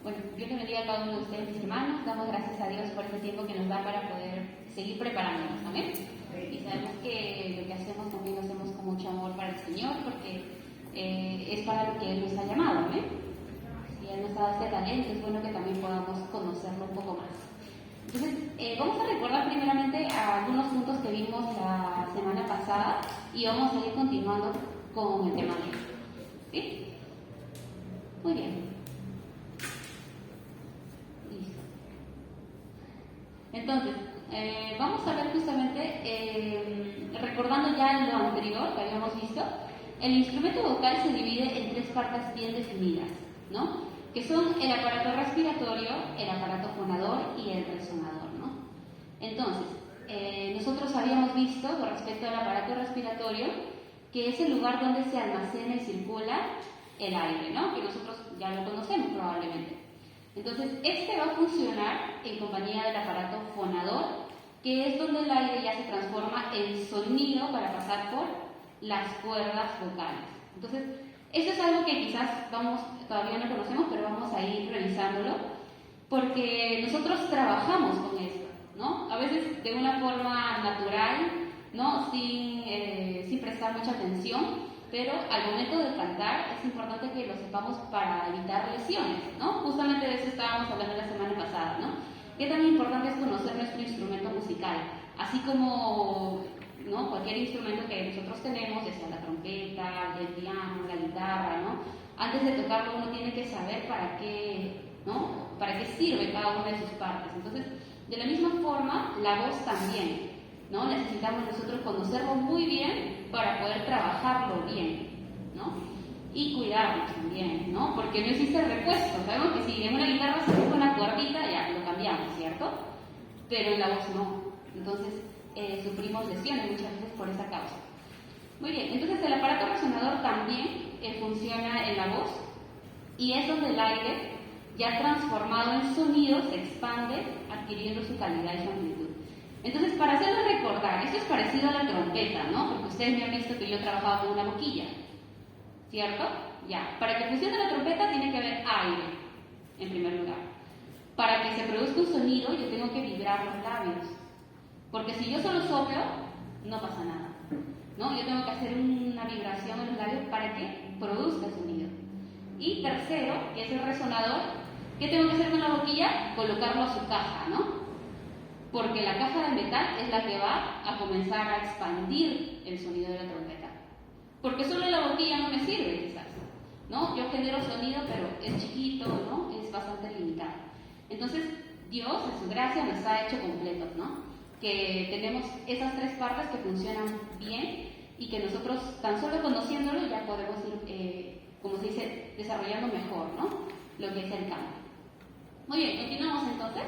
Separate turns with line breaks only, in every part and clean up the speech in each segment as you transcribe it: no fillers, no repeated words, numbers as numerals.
Bueno, Dios le bendiga a cada uno de ustedes, mis hermanos. Damos gracias a Dios por este tiempo que nos da para poder seguir preparándonos. Amén. Y sabemos que lo que hacemos también lo hacemos con mucho amor para el Señor, porque es para lo que Él nos ha llamado. Amén. Si Él nos ha dado este talento, es bueno que también podamos conocerlo un poco más. Entonces, vamos a recordar primeramente algunos puntos que vimos la semana pasada y vamos a ir continuando con el tema de hoy. ¿Sí? Muy bien. Listo. Entonces, vamos a ver justamente, recordando ya lo anterior que habíamos visto, el instrumento vocal se divide en tres partes bien definidas, ¿no? Que son el aparato respiratorio, el aparato fonador y el resonador, ¿no? Entonces, nosotros habíamos visto con respecto al aparato respiratorio que es el lugar donde se almacena y circula el aire, ¿no? Que nosotros ya lo conocemos probablemente. Entonces, este va a funcionar en compañía del aparato fonador, que es donde el aire ya se transforma en sonido para pasar por las cuerdas vocales. Entonces, esto es algo que quizás todavía no conocemos, pero vamos a ir revisándolo, porque nosotros trabajamos con esto, ¿no? A veces de una forma natural, ¿no? Sin prestar mucha atención, pero al momento de cantar es importante que lo sepamos para evitar lesiones, ¿no? Justamente de eso estábamos hablando la semana pasada, ¿no? Qué tan importante es conocer nuestro instrumento musical, así como, ¿no? Cualquier instrumento que nosotros tenemos, ya sea la trompeta, el piano, la guitarra, ¿no? Antes de tocarlo uno tiene que saber para qué, ¿no? Para qué sirve cada una de sus partes. Entonces, de la misma forma, la voz también, ¿no? Necesitamos nosotros conocerlo muy bien para poder trabajarlo bien, ¿no? Y cuidarnos también, ¿no? Porque no existe repuesto. Sabemos que si en una guitarra se toca una cuerdita, ya lo cambiamos, ¿cierto? Pero en la voz no. Entonces, sufrimos lesiones muchas veces por esa causa. Muy bien, entonces el aparato resonador también funciona en la voz y es donde el aire, ya transformado en sonido, se expande adquiriendo su calidad y su amplitud. Entonces, para hacerlo recordar, esto es parecido a la trompeta, ¿no? Porque ustedes me han visto que yo trabajaba con una boquilla, ¿cierto? Ya, para que funcione la trompeta tiene que haber aire, en primer lugar. Para que se produzca un sonido, yo tengo que vibrar los labios. Porque si yo solo soplo, no pasa nada, ¿no? Yo tengo que hacer una vibración en los labios para que produzca el sonido. Y tercero, que es el resonador, ¿qué tengo que hacer con la boquilla? Colocarlo a su caja, ¿no? Porque la caja de metal es la que va a comenzar a expandir el sonido de la trompeta. Porque solo la boquilla no me sirve, quizás, ¿no? Yo genero sonido, pero es chiquito, ¿no? Es bastante limitado. Entonces, Dios, en su gracia, nos ha hecho completos, ¿no? Que tenemos esas tres partes que funcionan bien y que nosotros, tan solo conociéndolo, ya podemos ir, como se dice, desarrollando mejor, ¿no? Lo que es el canto. Muy bien, continuamos entonces.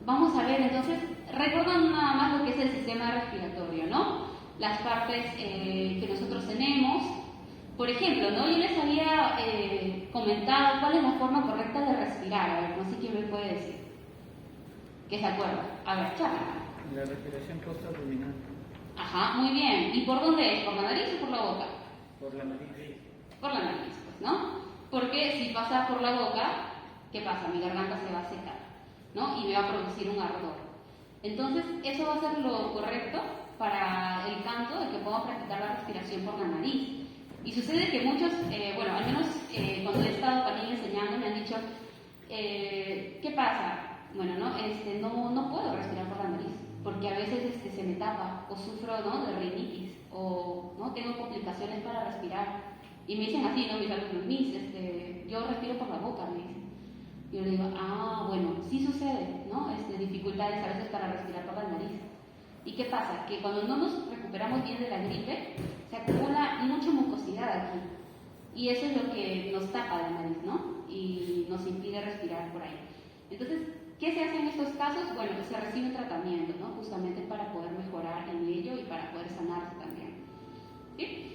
Vamos a ver entonces, recordando nada más lo que es el sistema respiratorio, ¿no? Las partes que nosotros tenemos. Por ejemplo, ¿no? Yo les había comentado cuál es la forma correcta de respirar. A ver, no sé quién me puede decir. ¿Qué se acuerda? A ver, charla.
La respiración postabdominal.
Ajá, muy bien. ¿Y por dónde es? ¿Por la nariz o por la boca?
Por la nariz.
Por la nariz, pues, ¿no? Porque si pasa por la boca, ¿qué pasa? Mi garganta se va a secar, ¿no? Y me va a producir un ardor. Entonces, eso va a ser lo correcto para el canto, de que podamos practicar la respiración por la nariz. Y sucede que muchos, bueno, al menos cuando he estado también enseñando, me han dicho, ¿qué pasa? Bueno, no puedo respirar por la nariz, porque a veces se me tapa, o sufro, ¿no? De rinitis, o ¿no? Tengo complicaciones para respirar. Y me dicen así, ¿no? Mis alumnos, yo respiro por la boca, me dicen. Yo le digo, bueno, sí sucede, ¿no? Dificultades a veces para respirar por la nariz. ¿Y qué pasa? Que cuando no nos recuperamos bien de la gripe, se acumula mucha mucosidad aquí. Y eso es lo que nos tapa la nariz, ¿no? Y nos impide respirar por ahí. Entonces, ¿qué se hace en estos casos? Bueno, se recibe tratamiento, ¿no? Justamente para poder mejorar en ello y para poder sanarse también. ¿Sí?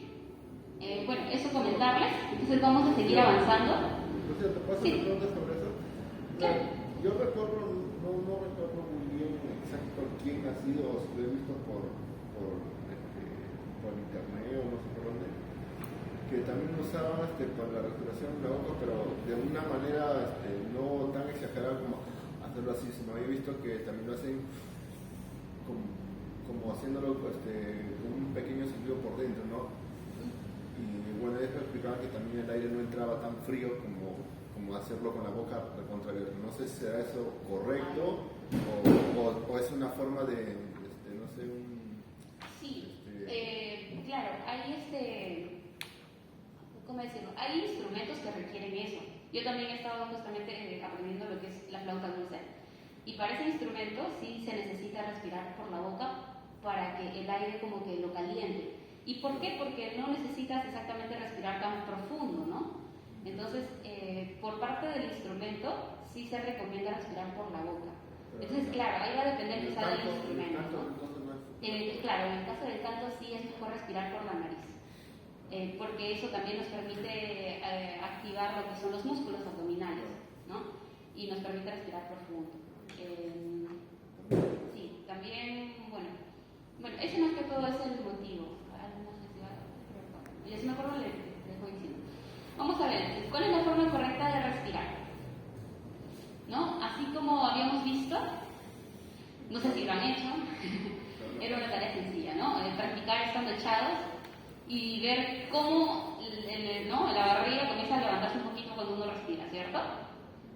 Bueno, eso comentarles. Entonces vamos a seguir avanzando.
¿te puedo hacer preguntas sobre eso?
Claro.
Yo recuerdo, no recuerdo muy bien exacto quién ha sido, o si lo he visto por internet o no sé por dónde, que también lo usaban para la respiración en la boca, pero de una manera no tan exagerada como hacerlo así, sino he visto que también lo hacen como haciéndolo con un pequeño silbido por dentro, ¿no? Y bueno, ellos explicaban que también el aire no entraba tan frío como hacerlo con la boca recontraabierta. No sé si será eso correcto o es una forma de, no sé,
Sí, claro, ¿cómo decirlo? Hay instrumentos que requieren eso. Yo también he estado justamente aprendiendo lo que es la flauta dulce. Y para ese instrumento sí se necesita respirar por la boca para que el aire como que lo caliente. ¿Y por qué? Porque no necesitas exactamente respirar tan profundo, ¿no? Entonces, por parte del instrumento sí se recomienda respirar por la boca. Entonces, claro, ahí va a depender quizá del instrumento, ¿no? Claro, en el caso del canto sí es mejor respirar por la nariz, porque eso también nos permite activar lo que son los músculos abdominales, ¿no? Y nos permite respirar profundo. Sí, también, bueno, ese más que todo es el motivo. Ya si me acuerdo les voy diciendo. Vamos a ver, ¿cuál es la forma correcta de respirar? ¿No? Así como habíamos visto, no sé si lo han hecho, era una tarea sencilla, ¿no? Practicar estando echados y ver cómo ¿no? la barriga comienza a levantarse un poquito cuando uno respira, ¿cierto?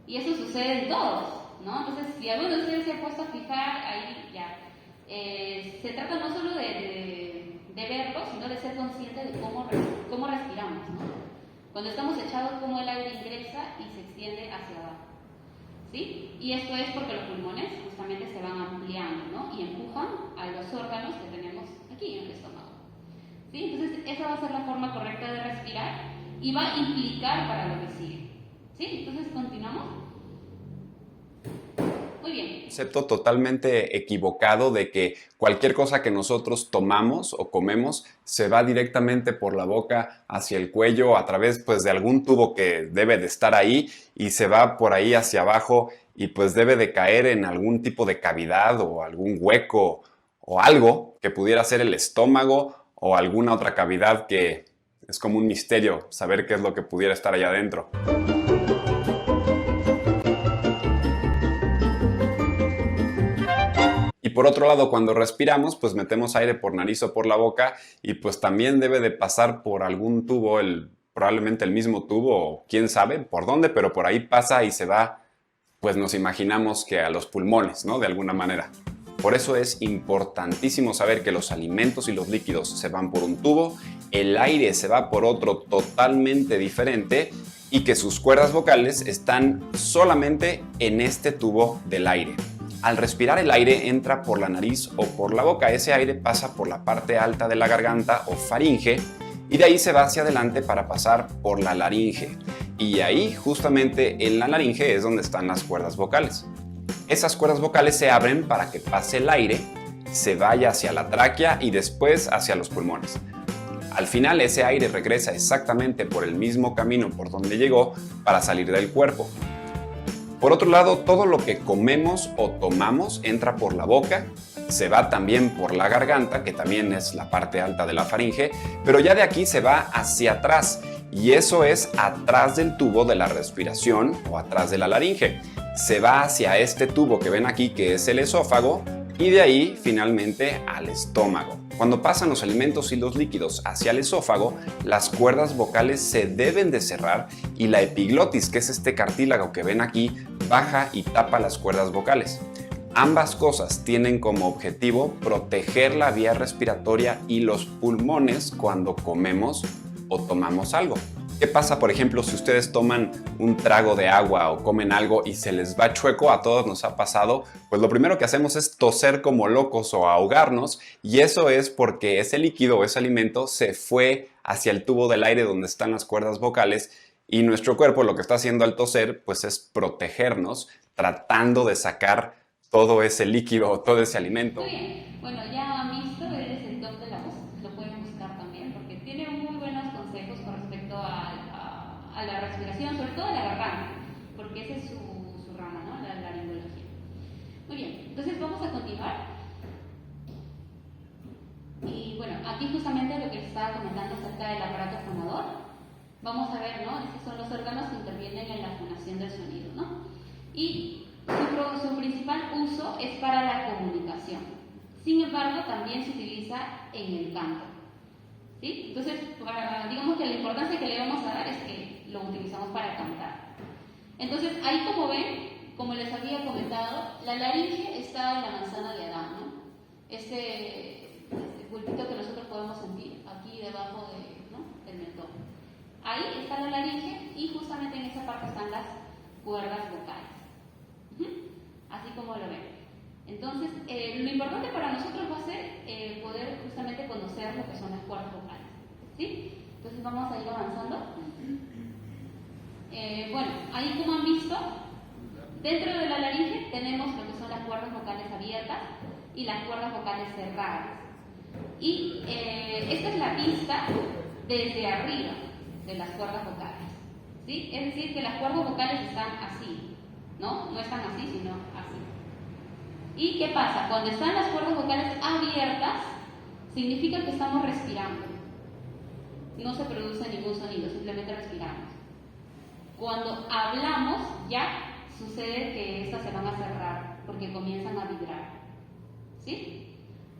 Y eso sucede en todos, ¿no? Entonces, si alguno de ustedes se ha puesto a fijar, ahí ya. Se trata no solo de verlo, sino de ser consciente de cómo respiramos, ¿no? Cuando estamos echados, cómo el aire ingresa y se extiende hacia abajo, ¿sí? Y esto es porque los pulmones justamente se van ampliando, ¿no? Y empujan a los órganos que tenemos aquí en el estómago, ¿sí? Entonces, esa va a ser la forma correcta de respirar y va a implicar para lo que sigue, ¿sí? Entonces, continuamos. Muy bien.
Concepto totalmente equivocado de que cualquier cosa que nosotros tomamos o comemos se va directamente por la boca hacia el cuello a través pues de algún tubo que debe de estar ahí y se va por ahí hacia abajo y pues debe de caer en algún tipo de cavidad o algún hueco o algo que pudiera ser el estómago o alguna otra cavidad que es como un misterio saber qué es lo que pudiera estar allá adentro. Y por otro lado, cuando respiramos, pues metemos aire por nariz o por la boca y pues también debe de pasar por algún tubo, probablemente el mismo tubo o quién sabe por dónde, pero por ahí pasa y se va, pues nos imaginamos que a los pulmones, ¿no? De alguna manera. Por eso es importantísimo saber que los alimentos y los líquidos se van por un tubo, el aire se va por otro totalmente diferente y que sus cuerdas vocales están solamente en este tubo del aire. Al respirar el aire entra por la nariz o por la boca, ese aire pasa por la parte alta de la garganta o faringe y de ahí se va hacia adelante para pasar por la laringe. Y ahí justamente en la laringe es donde están las cuerdas vocales. Esas cuerdas vocales se abren para que pase el aire, se vaya hacia la tráquea y después hacia los pulmones. Al final ese aire regresa exactamente por el mismo camino por donde llegó para salir del cuerpo. Por otro lado, todo lo que comemos o tomamos entra por la boca, se va también por la garganta, que también es la parte alta de la faringe, pero ya de aquí se va hacia atrás, y eso es atrás del tubo de la respiración o atrás de la laringe. Se va hacia este tubo que ven aquí, que es el esófago, y de ahí finalmente al estómago. Cuando pasan los alimentos y los líquidos hacia el esófago, las cuerdas vocales se deben de cerrar y la epiglotis, que es este cartílago que ven aquí, baja y tapa las cuerdas vocales. Ambas cosas tienen como objetivo proteger la vía respiratoria y los pulmones cuando comemos o tomamos algo. ¿Qué pasa, por ejemplo, si ustedes toman un trago de agua o comen algo y se les va chueco? A todos nos ha pasado. Pues lo primero que hacemos es toser como locos o ahogarnos, y eso es porque ese líquido o ese alimento se fue hacia el tubo del aire donde están las cuerdas vocales, y nuestro cuerpo lo que está haciendo al toser pues es protegernos, tratando de sacar todo ese líquido o todo ese alimento.
Muy bien, bueno, ya han visto, él es el doc de la voz, lo pueden buscar también porque tiene muy buenos consejos con respecto a la respiración, sobre todo a la garganta, porque esa es su rama, ¿no? La laringología. Muy bien, entonces vamos a continuar. Y bueno, aquí justamente lo que les estaba comentando acerca del aparato fonador. vamos a ver, ¿no? Estos son los órganos que intervienen en la fonación del sonido, ¿no? Y su principal uso es para la comunicación. Sin embargo, también se utiliza en el canto, ¿sí? Entonces, digamos que la importancia que le vamos a dar es que lo utilizamos para cantar. Entonces, ahí como ven, como les había comentado, la laringe está en la manzana de Adán, ¿no? Este bultito que nosotros podemos sentir aquí debajo del mentón. Ahí está la laringe y justamente en esa parte están las cuerdas vocales. Así como lo ven. Entonces, lo importante para nosotros va a ser poder justamente conocer lo que son las cuerdas vocales, ¿sí? Entonces vamos a ir avanzando. Bueno, ahí como han visto, dentro de la laringe tenemos lo que son las cuerdas vocales abiertas y las cuerdas vocales cerradas. Y esta es la vista desde arriba de las cuerdas vocales, ¿sí? Es decir, que las cuerdas vocales están así, ¿no? No están así, sino así. ¿Y qué pasa? Cuando están las cuerdas vocales abiertas, significa que estamos respirando. No se produce ningún sonido, simplemente respiramos. Cuando hablamos, ya sucede que estas se van a cerrar porque comienzan a vibrar, ¿sí?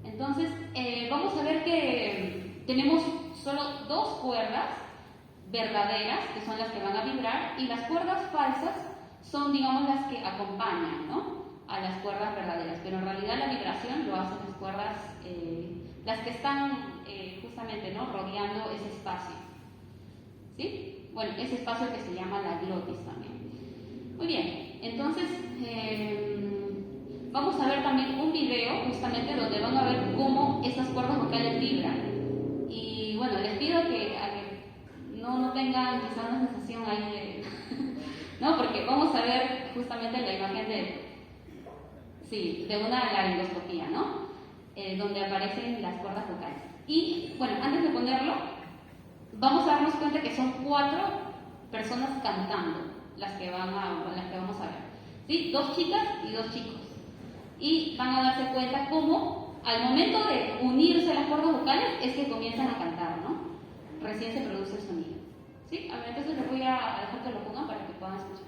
Entonces, vamos a ver que tenemos solo dos cuerdas verdaderas, que son las que van a vibrar, y las cuerdas falsas son, digamos, las que acompañan, ¿no?, a las cuerdas verdaderas, pero en realidad la vibración lo hacen las cuerdas, las que están justamente, ¿no?, rodeando ese espacio, ¿sí? Bueno, ese espacio que se llama la glotis también. Muy bien, entonces vamos a ver también un video justamente donde van a ver cómo estas cuerdas vocales vibran. Y bueno, les pido que no tengan quizás una sensación ahí de no, porque vamos a ver justamente la imagen de una laringoscopía, ¿no? Donde aparecen las cuerdas vocales. Y bueno, antes de ponerlo, vamos a darnos cuenta que son 4 personas cantando las que vamos a ver, ¿sí? 2 chicas y 2 chicos. Y van a darse cuenta cómo al momento de unirse las cuerdas vocales es que comienzan a cantar, ¿no? Recién se produce el sonido, ¿sí? A ver, entonces les voy a dejar que lo pongan para que puedan escuchar.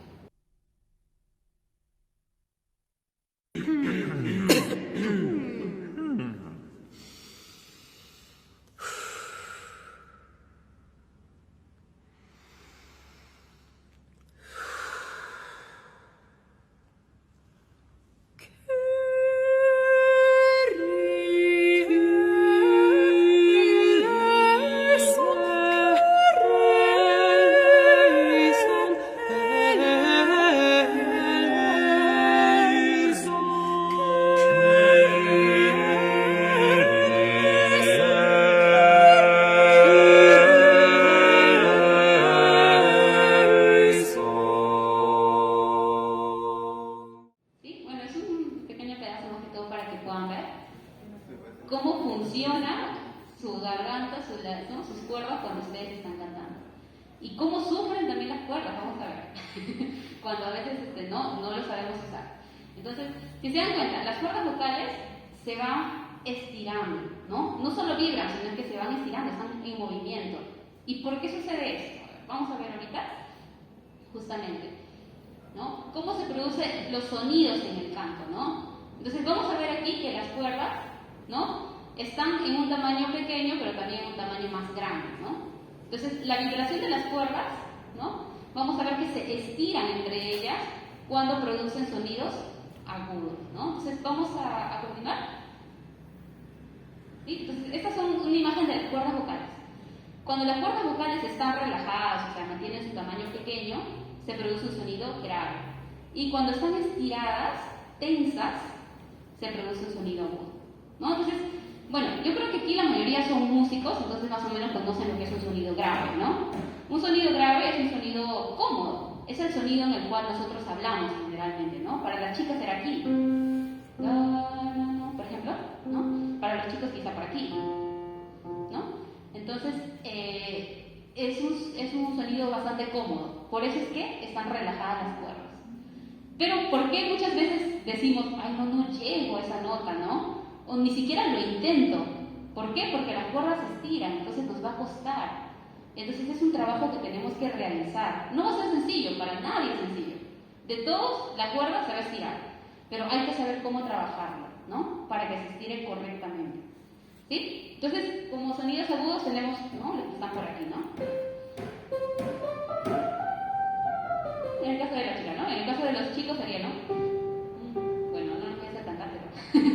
Cómo funciona su garganta, ¿no?, sus cuerdas cuando ustedes están cantando. Y cómo sufren también las cuerdas, vamos a ver, cuando a veces no lo sabemos usar. Entonces, si se dan cuenta, las cuerdas vocales se van estirando, ¿no? No solo vibran, sino que se van estirando, están en movimiento. ¿Y por qué sucede esto? Vamos a ver ahorita, justamente, ¿no?, cómo se producen los sonidos en el canto, ¿no? Entonces, vamos a ver aquí que las cuerdas, ¿no?, están en un tamaño pequeño, pero también en un tamaño más grande, ¿no? Entonces, la vibración de las cuerdas, ¿no?, vamos a ver que se estiran entre ellas cuando producen sonidos agudos, ¿no? Entonces, vamos a continuar. ¿Sí? Entonces, estas son una imagen de las cuerdas vocales. Cuando las cuerdas vocales están relajadas, o sea, mantienen su tamaño pequeño, se produce un sonido grave. Y cuando están estiradas, tensas, se produce un sonido agudo, ¿no? Entonces, bueno, yo creo que aquí la mayoría son músicos, entonces más o menos conocen lo que es un sonido grave, ¿no? Un sonido grave es un sonido cómodo, es el sonido en el cual nosotros hablamos generalmente, ¿no? Para las chicas era aquí, por ejemplo, ¿no? Para los chicos quizá por aquí, ¿no? Entonces, es un sonido bastante cómodo, por eso es que están relajadas las cuerdas. Pero, ¿por qué muchas veces decimos, ay, no llego a esa nota, ¿no? O ni siquiera lo intento. ¿Por qué? Porque las cuerdas se estiran, entonces nos va a costar. Entonces es un trabajo que tenemos que realizar. No va a ser sencillo, para nadie es sencillo. De todos, la cuerda se va a estirar, pero hay que saber cómo trabajarla, ¿no? Para que se estire correctamente. ¿Sí? Entonces, como sonidos agudos tenemos, ¿no? Los que están por aquí, ¿no? En el caso de la chica, ¿no? En el caso de los chicos sería, ¿no? Bueno, no voy a ser cantante, pero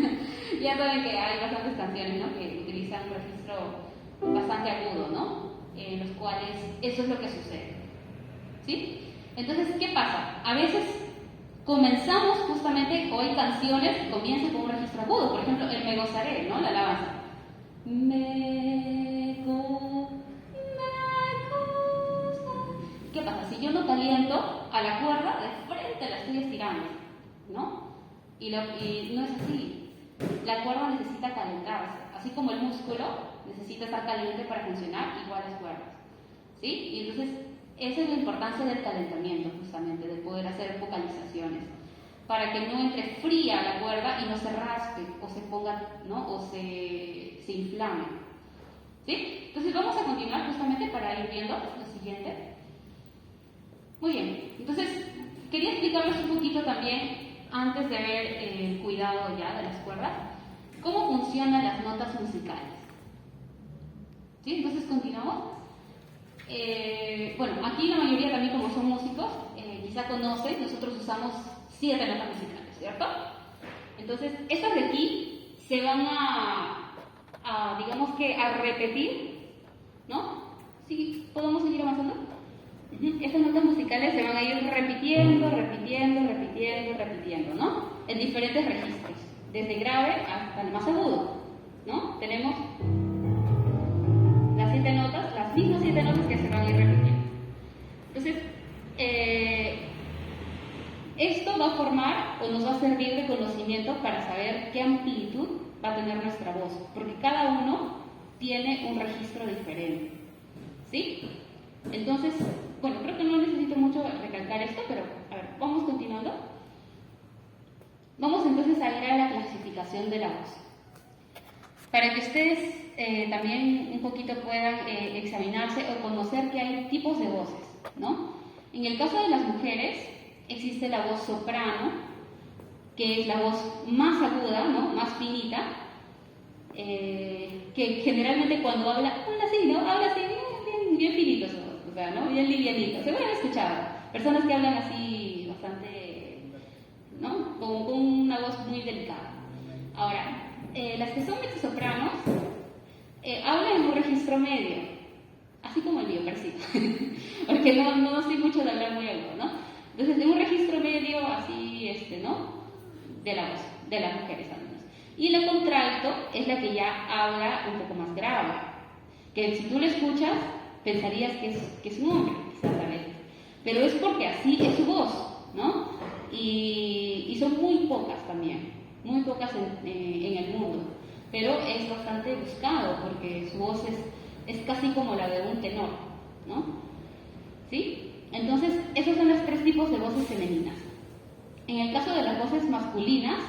ya saben que hay bastantes canciones, ¿no? Que utilizan un registro bastante agudo, ¿no? En los cuales eso es lo que sucede. ¿Sí? Entonces, ¿qué pasa? A veces comenzamos justamente, hoy canciones que comienzan con un registro agudo. Por ejemplo, el Me Gozaré, ¿no? La alabanza. ¿Qué pasa? Si yo no caliento a la cuerda, de frente la estoy estirando, ¿no? Y no es así. La cuerda necesita calentarse. Así como el músculo necesita estar caliente para funcionar, igual las cuerdas. ¿Sí? Y entonces, esa es la importancia del calentamiento, justamente, de poder hacer vocalizaciones. Para que no entre fría la cuerda y no se raspe, o se ponga, ¿no? O se inflame. ¿Sí? Entonces, vamos a continuar justamente para ir viendo lo siguiente. Muy bien, entonces quería explicarles un poquito también, antes de ver el cuidado ya de las cuerdas, cómo funcionan las notas musicales. ¿Sí? Entonces continuamos. Bueno, aquí la mayoría también, como son músicos, quizá conocen, nosotros usamos 7 notas musicales, ¿cierto? Entonces, estas de aquí se van digamos que a repetir, ¿no? ¿Sí? ¿Podemos seguir avanzando? Estas notas musicales se van a ir repitiendo, ¿no? En diferentes registros, desde grave hasta el más agudo, ¿no? Tenemos las 7 notas, las mismas 7 notas que se van a ir repitiendo. Entonces, esto va a formar o nos va a servir de conocimiento para saber qué amplitud va a tener nuestra voz, porque cada uno tiene un registro diferente, ¿sí? Entonces, bueno, creo que no necesito mucho recalcar esto, pero a ver, vamos continuando. Vamos entonces a ir a la clasificación de la voz. Para que ustedes también un poquito puedan examinarse o conocer que hay tipos de voces, ¿no? En el caso de las mujeres, existe la voz soprano, que es la voz más aguda, ¿no? Más finita, que generalmente cuando habla así, ¿no? Habla así, bien finito su voz, o sea, ¿no? Bien livianito. Seguro han escuchado personas que hablan así bastante, ¿no? Con una voz muy delicada. Ahora, las que son mezzosopranos hablan en un registro medio, así como el mío, parecido, porque no soy mucho de hablar muy agudo, ¿no? Entonces, de un registro medio, así, ¿no? De la voz, de las mujeres al menos. Y la contralto es la que ya habla un poco más grave, que si tú lo escuchas, pensarías que es un hombre, quizás a veces. Pero es porque así es su voz, ¿no? Y son muy pocas también, muy pocas en el mundo. Pero es bastante buscado porque su voz es casi como la de un tenor, ¿no? ¿Sí? Entonces, esos son los 3 tipos de voces femeninas. En el caso de las voces masculinas,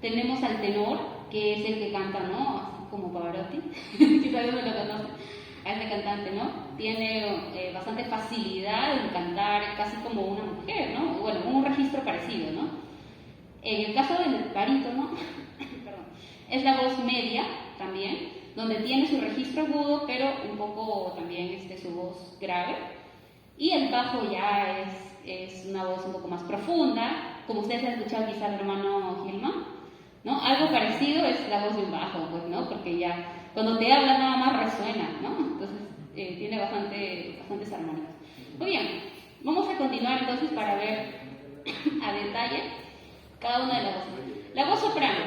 tenemos al tenor, que es el que canta, ¿no? Así como Pavarotti, quizás no lo conocen, a ese cantante, ¿no? Tiene bastante facilidad en cantar casi como una mujer, ¿no? Bueno, un registro parecido, ¿no? En el caso del barítono, perdón, es la voz media también, donde tiene su registro agudo, pero un poco también su voz grave. Y el bajo ya es una voz un poco más profunda, como ustedes han escuchado quizá al hermano Gilman, ¿no? Algo parecido es la voz de un bajo, pues, ¿no? Porque ya cuando te habla nada más resuena, ¿no? Entonces tiene bastantes armonías. Muy bien, vamos a continuar entonces para ver a detalle cada una de las voces. La voz soprano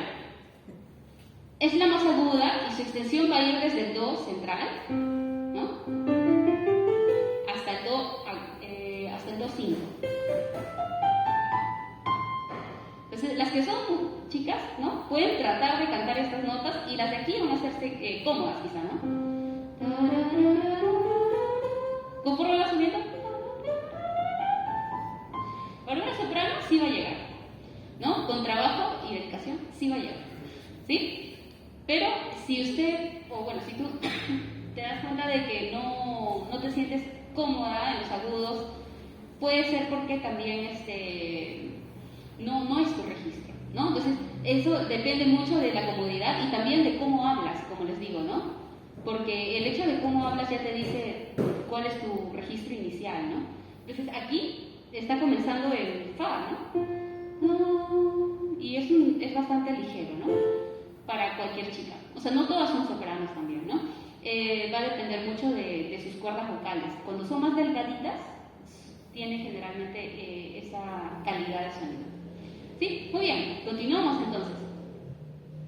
es la más aguda y su extensión va a ir desde el do central, ¿no? Hasta el do 5. Entonces, las que son chicas, ¿no? Pueden tratar de cantar estas notas y las de aquí van a hacerse cómodas, quizá, ¿no? Conforme va subiendo. Para una soprano sí va a llegar, ¿no? Con trabajo y dedicación sí va a llegar, ¿sí? Pero si usted, o bueno, si tú te das das cuenta de que no te sientes cómoda en los agudos, puede ser porque también no es tu registro, ¿no? Entonces, eso depende mucho de la comodidad y también de cómo hablas, como les digo, ¿no? Porque el hecho de cómo hablas ya te dice cuál es tu registro inicial, ¿no? Entonces, aquí está comenzando el fa, ¿no? Y es bastante ligero, ¿no? Para cualquier chica. O sea, no todas son sopranos también, ¿no? Va a depender mucho de sus cuerdas vocales. Cuando son más delgaditas, tiene generalmente esa calidad de sonido. ¿Sí? Muy bien. Continuamos entonces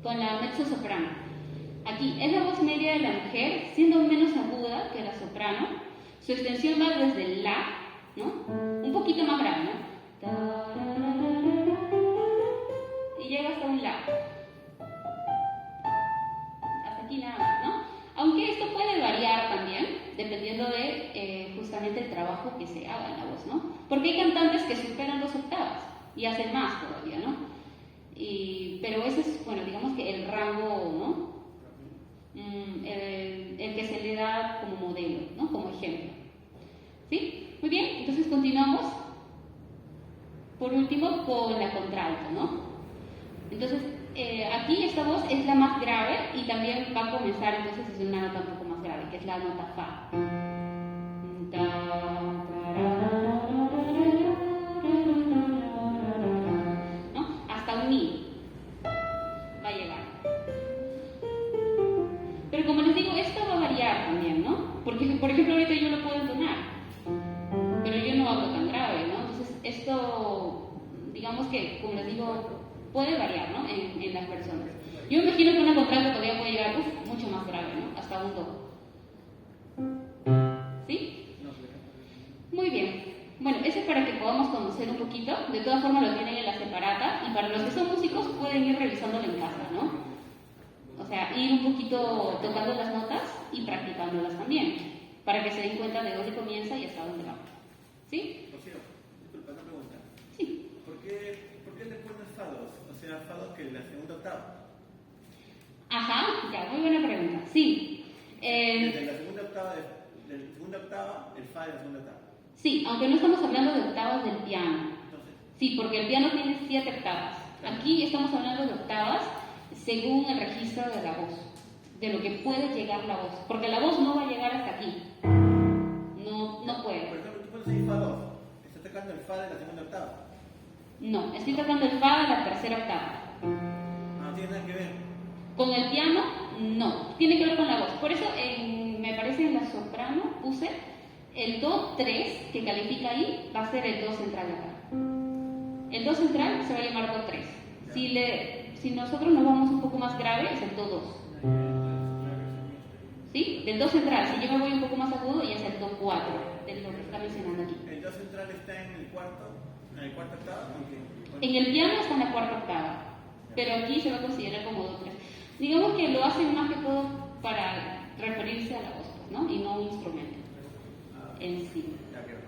con la mezzosoprano. Aquí es la voz media de la mujer, siendo menos aguda que la soprano. Su extensión va desde el la, ¿no? Un poquito más grave, ¿no? Y llega hasta un la. Hasta aquí nada más, ¿no? Aunque esto puede variar también, dependiendo de justamente el trabajo que se haga en la voz, ¿no? Porque hay cantantes que superan 2 octavas y hacen más todavía, ¿no? Pero ese es, bueno, digamos que el rango, ¿no? El que se le da como modelo, ¿no? Como ejemplo. ¿Sí? Muy bien, entonces continuamos. Por último, con la contralto, ¿no? Entonces, aquí esta voz es la más grave y también va a comenzar entonces es una nota un poco más grave, que es la nota fa. ¿No? Hasta un mi va a llegar. Pero como les digo, esto va a variar también, ¿no? Porque, por ejemplo, ahorita yo lo puedo entonar, pero yo no hablo tan grave, ¿no? Entonces, esto, digamos que, como les digo, puede variar, ¿no? En las personas. Yo me imagino que una contralto todavía puede llegar mucho más grave, ¿no? Hasta un do. ¿Sí? Muy bien. Bueno, eso es para que podamos conocer un poquito. De todas formas lo tienen en la separata. Y para los que son músicos pueden ir revisándolo en casa, ¿no? O sea, ir un poquito tocando las notas y practicándolas también. Para que se den cuenta de dónde comienza y hasta dónde va. ¿Sí?
Rocío, disculpa, una pregunta.
Sí.
¿Por qué le pones fados? O sea, fados que la segunda octava.
Ajá, ya, muy buena pregunta. Sí.
Desde la segunda octava, de la segunda octava, el fa de la segunda octava.
Sí, aunque no estamos hablando de octavas del piano.
Entonces,
Sí, porque el piano tiene 7 octavas. Aquí estamos hablando de octavas según el registro de la voz, de lo que puede llegar la voz. Porque la voz no va a llegar hasta aquí. No puede.
por ejemplo, tú pones ahí fa 2. Estás tocando el fa de la segunda octava.
No, estoy tocando el fa de la tercera octava.
No tiene nada que ver.
Con el piano, no. Tiene que ver con la voz. Por eso, me parece en la soprano puse el do 3 que califica ahí, va a ser el do central de acá. El do central se va a llamar do 3. Si nosotros nos vamos un poco más grave, es el do 2. ¿Sí? Del do central. Si yo me voy un poco más agudo, ya es el do 4, de lo que está mencionando aquí.
El do central está en el cuarta octava.
En el piano está en la cuarta octava, pero aquí se va a considerar como do 3. Digamos que lo hacen más que todo para referirse a la voz, ¿no? Y no a un instrumento en sí.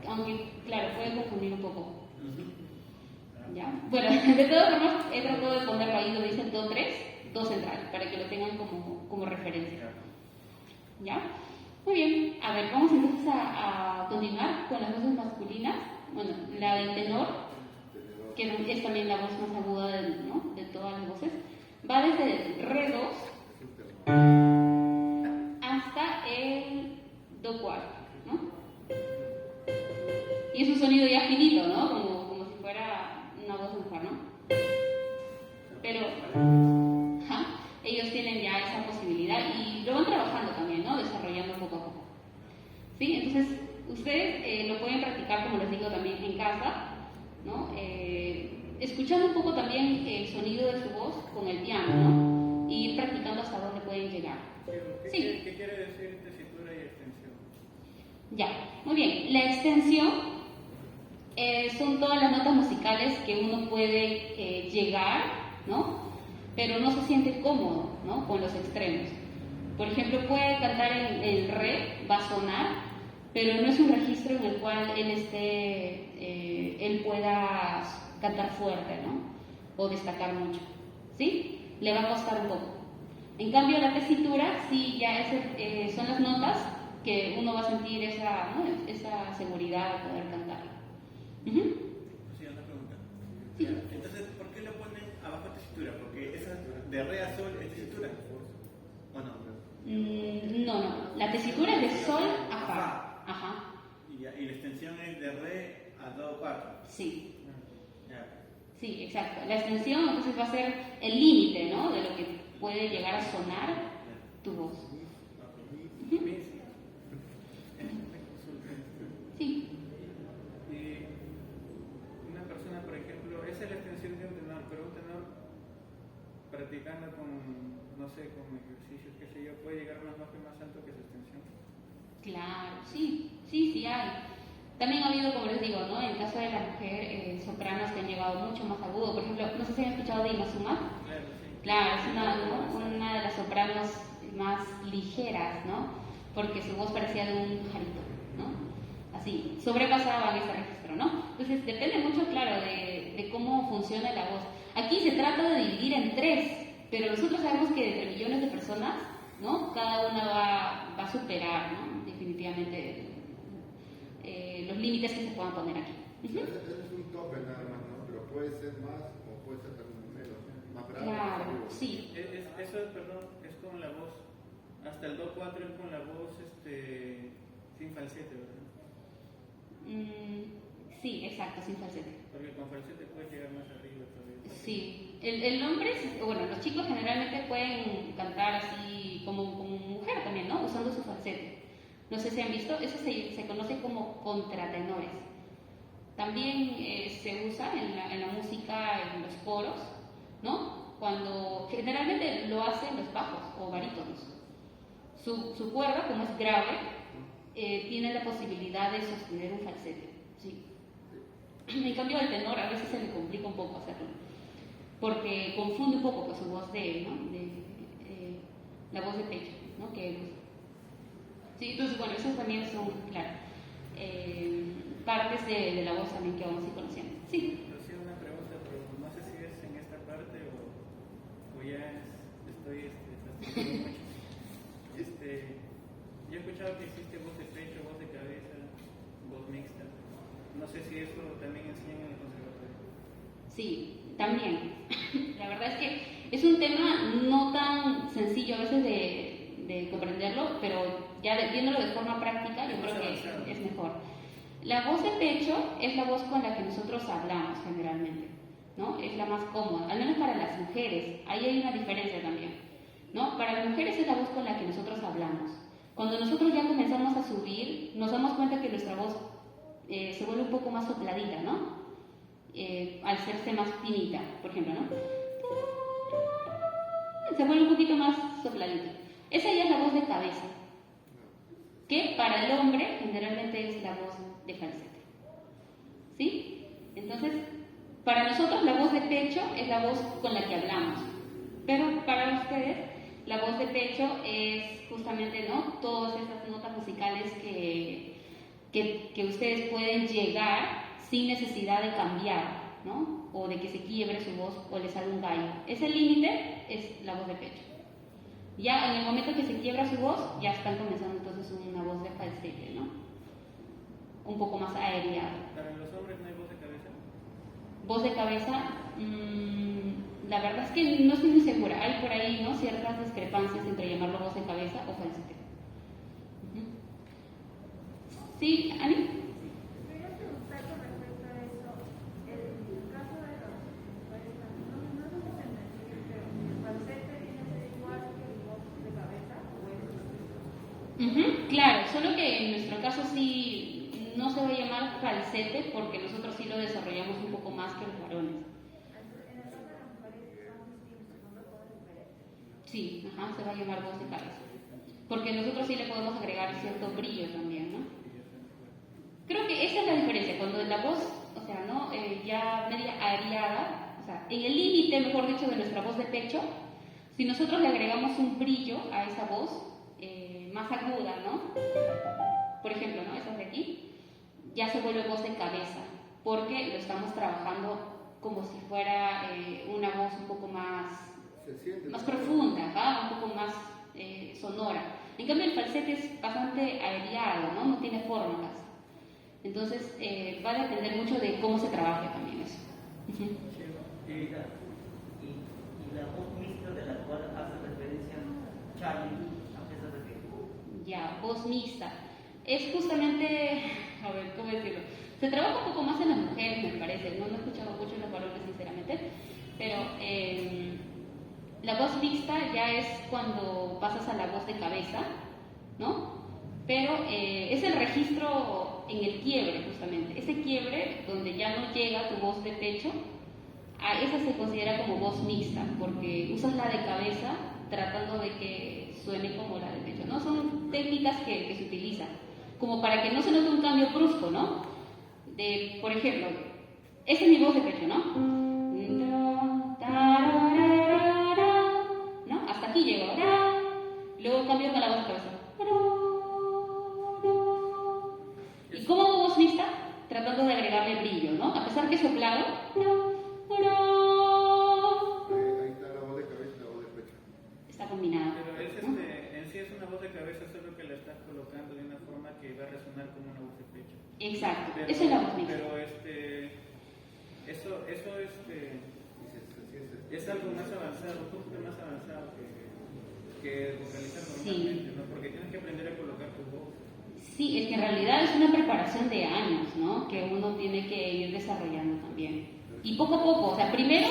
Aunque, claro, puede confundir un poco. ¿Ya? Bueno, de todas formas, he tratado de ponerlo ahí donde dice do 3, do central, para que lo tengan como referencia. ¿Ya? Muy bien. A ver, vamos entonces a continuar con las voces masculinas. Bueno, la del tenor, que es también la voz más aguda de todas las voces, va desde el re 2 hasta el do 4, ¿no? Y es un sonido ya finito, ¿no? Como si fuera una voz mujer, ¿no? Pero ellos tienen ya esa posibilidad y lo van trabajando también, ¿no? Desarrollando poco a poco. ¿Sí? Entonces, ustedes lo pueden practicar, como les digo, también en casa, ¿no? Escuchando un poco también el sonido de su voz con el piano, ¿no? Y ir practicando hasta dónde pueden llegar. Sí.
¿Qué quiere decir tesitura y extensión?
Ya, muy bien. La extensión son todas las notas musicales que uno puede llegar, ¿no? Pero no se siente cómodo, ¿no? Con los extremos. Por ejemplo, puede cantar el re, va a sonar, pero no es un registro en el cual él pueda cantar fuerte, ¿no? O destacar mucho, ¿sí? Le va a costar un poco. En cambio, la tesitura sí ya son las notas que uno va a sentir esa, ¿no? esa seguridad de poder cantar.
Sí, una pregunta.
Sí.
Entonces, ¿por qué lo ponen abajo tesitura? Porque esa de re a sol es tesitura. ¿O no?
No. La tesitura es de sol a fa. Ajá.
Y la extensión es de re a do cuarto.
Sí.
Ya.
Sí, exacto. La extensión entonces va a ser el límite, ¿no? De lo que puede llegar a sonar tu voz. Sí.
Una persona, por ejemplo, esa es la extensión de un tenor, pero un tenor practicando con, no sé, con ejercicios, qué sé yo, puede llegar más bajo y más alto que su extensión.
Claro, sí hay. También ha habido, como les digo, ¿no? En el caso de la mujer, sopranos que han llegado mucho más agudo. Por ejemplo, no sé si han escuchado de Imazuma.
Claro, sí.
Claro, es una de las sopranos más ligeras, ¿no? Porque su voz parecía de un jarito, ¿no? Así, sobrepasaban ese registro, ¿no? Entonces, depende mucho, claro, de cómo funciona la voz. Aquí se trata de dividir en tres, pero nosotros sabemos que entre millones de personas, ¿no? Cada una va a superar, ¿no? Definitivamente los límites que se puedan poner aquí.
Ese es un tope nada más, ¿no? Pero puede ser más o puede ser también menos, más grave.
Claro, sí.
Eso es, perdón, es con la voz, hasta el do 4 es con la voz sin falsete, ¿verdad?
Sí, exacto, sin falsete.
Porque con falsete puedes llegar más arriba todavía.
Sí, el hombre, bueno, los chicos generalmente pueden cantar así como mujer también, ¿no? Usando su falsete. No sé si han visto, eso se conoce como contratenores. También se usa en la música, en los coros, ¿no? Cuando generalmente lo hacen los bajos o barítonos. Su cuerda, como es grave, tiene la posibilidad de sostener un falsete, ¿sí? En cambio, el tenor a veces se le complica un poco hacerlo, porque confunde un poco con su voz la voz de pecho, ¿no? Sí, entonces, bueno, esos también son, claro, partes de la voz también que vamos a ir conociendo. Sí.
Sí, una pregunta, pero no sé si es en esta parte o ya estoy fastidiando mucho. Yo he escuchado que existe voz de pecho, voz de cabeza, voz mixta. No sé si eso también enseñan en el conservatorio.
Sí, también. La verdad es que es un tema no tan sencillo a veces de comprenderlo, pero ya viéndolo de forma práctica, yo creo que es mejor. La voz de pecho es la voz con la que nosotros hablamos generalmente, ¿no? Es la más cómoda, al menos para las mujeres. Ahí hay una diferencia también, ¿no? Para las mujeres es la voz con la que nosotros hablamos. Cuando nosotros ya comenzamos a subir, nos damos cuenta que nuestra voz se vuelve un poco más sopladita, ¿no? Al hacerse más finita, por ejemplo, ¿no? Se vuelve un poquito más sopladita. Esa ya es la voz de cabeza, que para el hombre generalmente es la voz de falsete. ¿Sí? Entonces, para nosotros la voz de pecho es la voz con la que hablamos, pero para ustedes la voz de pecho es justamente, ¿no? Todas esas notas musicales que ustedes pueden llegar sin necesidad de cambiar, ¿no? O de que se quiebre su voz o les salga un gallo. Ese límite es la voz de pecho. Ya en el momento que se quiebra su voz, ya están comenzando entonces una voz de falsete, ¿no? Un poco más aérea.
¿Para los hombres no hay voz de cabeza?
Voz de cabeza, la verdad es que no estoy muy segura. Hay por ahí, ¿no? Ciertas discrepancias entre llamarlo voz de cabeza o falsete. ¿Sí, Ani?
Quería preguntar con respecto a eso, el caso de los mujeres, no sé si se me entiende, pero el falsete viene a ser igual que el voz de cabeza o es
Claro, solo que en nuestro caso sí no se va a llamar falsete porque nosotros sí lo desarrollamos un poco más que los varones.
en el caso de las mujeres son distintos, son dos voces diferentes.
Sí, se va a llamar voz de cabeza. Porque nosotros sí le podemos agregar cierto brillo también, ¿no? Creo que esa es la diferencia, cuando la voz, o sea, ¿no? Ya media areada, o sea, en el límite, mejor dicho, de nuestra voz de pecho, si nosotros le agregamos un brillo a esa voz, más aguda, ¿no? Por ejemplo, ¿no? Esa de aquí, ya se vuelve voz de cabeza, porque lo estamos trabajando como si fuera una voz un poco más
Se siente.
más profunda, ajá, un poco más sonora. En cambio el falsete es bastante aeriado, ¿no? No tiene forma casi. Entonces va a depender mucho de cómo se trabaje también eso. Ujú.
Y la voz mixta de la cual hace referencia Charlie, ¿a qué se refiere?
Ya, voz mixta. Es justamente, a ver, ¿cómo decirlo? Se trabaja un poco más en las mujeres, me parece. No he escuchado mucho en los varones, sinceramente. Pero la voz mixta ya es cuando pasas a la voz de cabeza, ¿no? Pero es el registro en el quiebre, justamente. Ese quiebre donde ya no llega tu voz de pecho, a esa se considera como voz mixta, porque usas la de cabeza tratando de que suene como la de pecho, ¿no? Son técnicas que se utilizan, como para que no se note un cambio brusco, ¿no? Por ejemplo, esa es mi voz de pecho, ¿no? ¿No? Hasta aquí llego. Luego cambio con la voz de cabeza. ¿Y cómo hago voz mixta? Tratando de agregarle brillo, ¿no? A pesar que es soplado.
Ahí está la voz de cabeza y la voz de pecho.
Está combinado.
Pero es,
¿no?
en sí es una voz de cabeza, solo que la estás colocando de una forma que va a resonar como una voz de pecho.
Exacto,
Pero,
eso es la voz mixta.
pero eso es algo más avanzado, un poquito más avanzado que vocalizar normalmente, ¿no? Porque tienes que aprender a colocar tu voz.
Sí, es que en realidad es una preparación de años, ¿no? Que uno tiene que ir desarrollando también. Y poco a poco, o sea, primero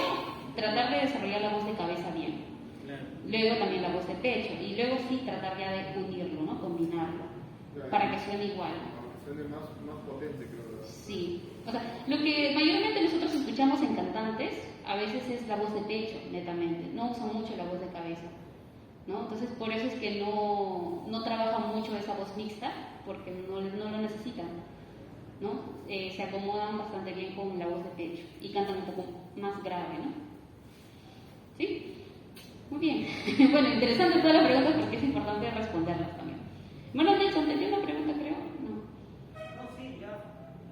tratar de desarrollar la voz de cabeza bien,
Claro.
luego también la voz de pecho, y luego sí tratar ya de unirlo, ¿no? Combinarlo, para que suene igual.
Aunque suene más potente, creo. ¿Verdad?
Sí, o sea, lo que mayormente nosotros escuchamos en cantantes a veces es la voz de pecho, netamente, no usan mucho la voz de cabeza, ¿no? Entonces por eso es que no trabajan mucho esa voz mixta, porque no lo necesitan, ¿no? Se acomodan bastante bien con la voz de pecho y cantan un poco más grave, ¿no? ¿Sí? Muy bien. Bueno, interesante todas las preguntas porque es importante responderlas también. Bueno, Nelson, ¿tenía una pregunta, creo? No.
No, sí, ya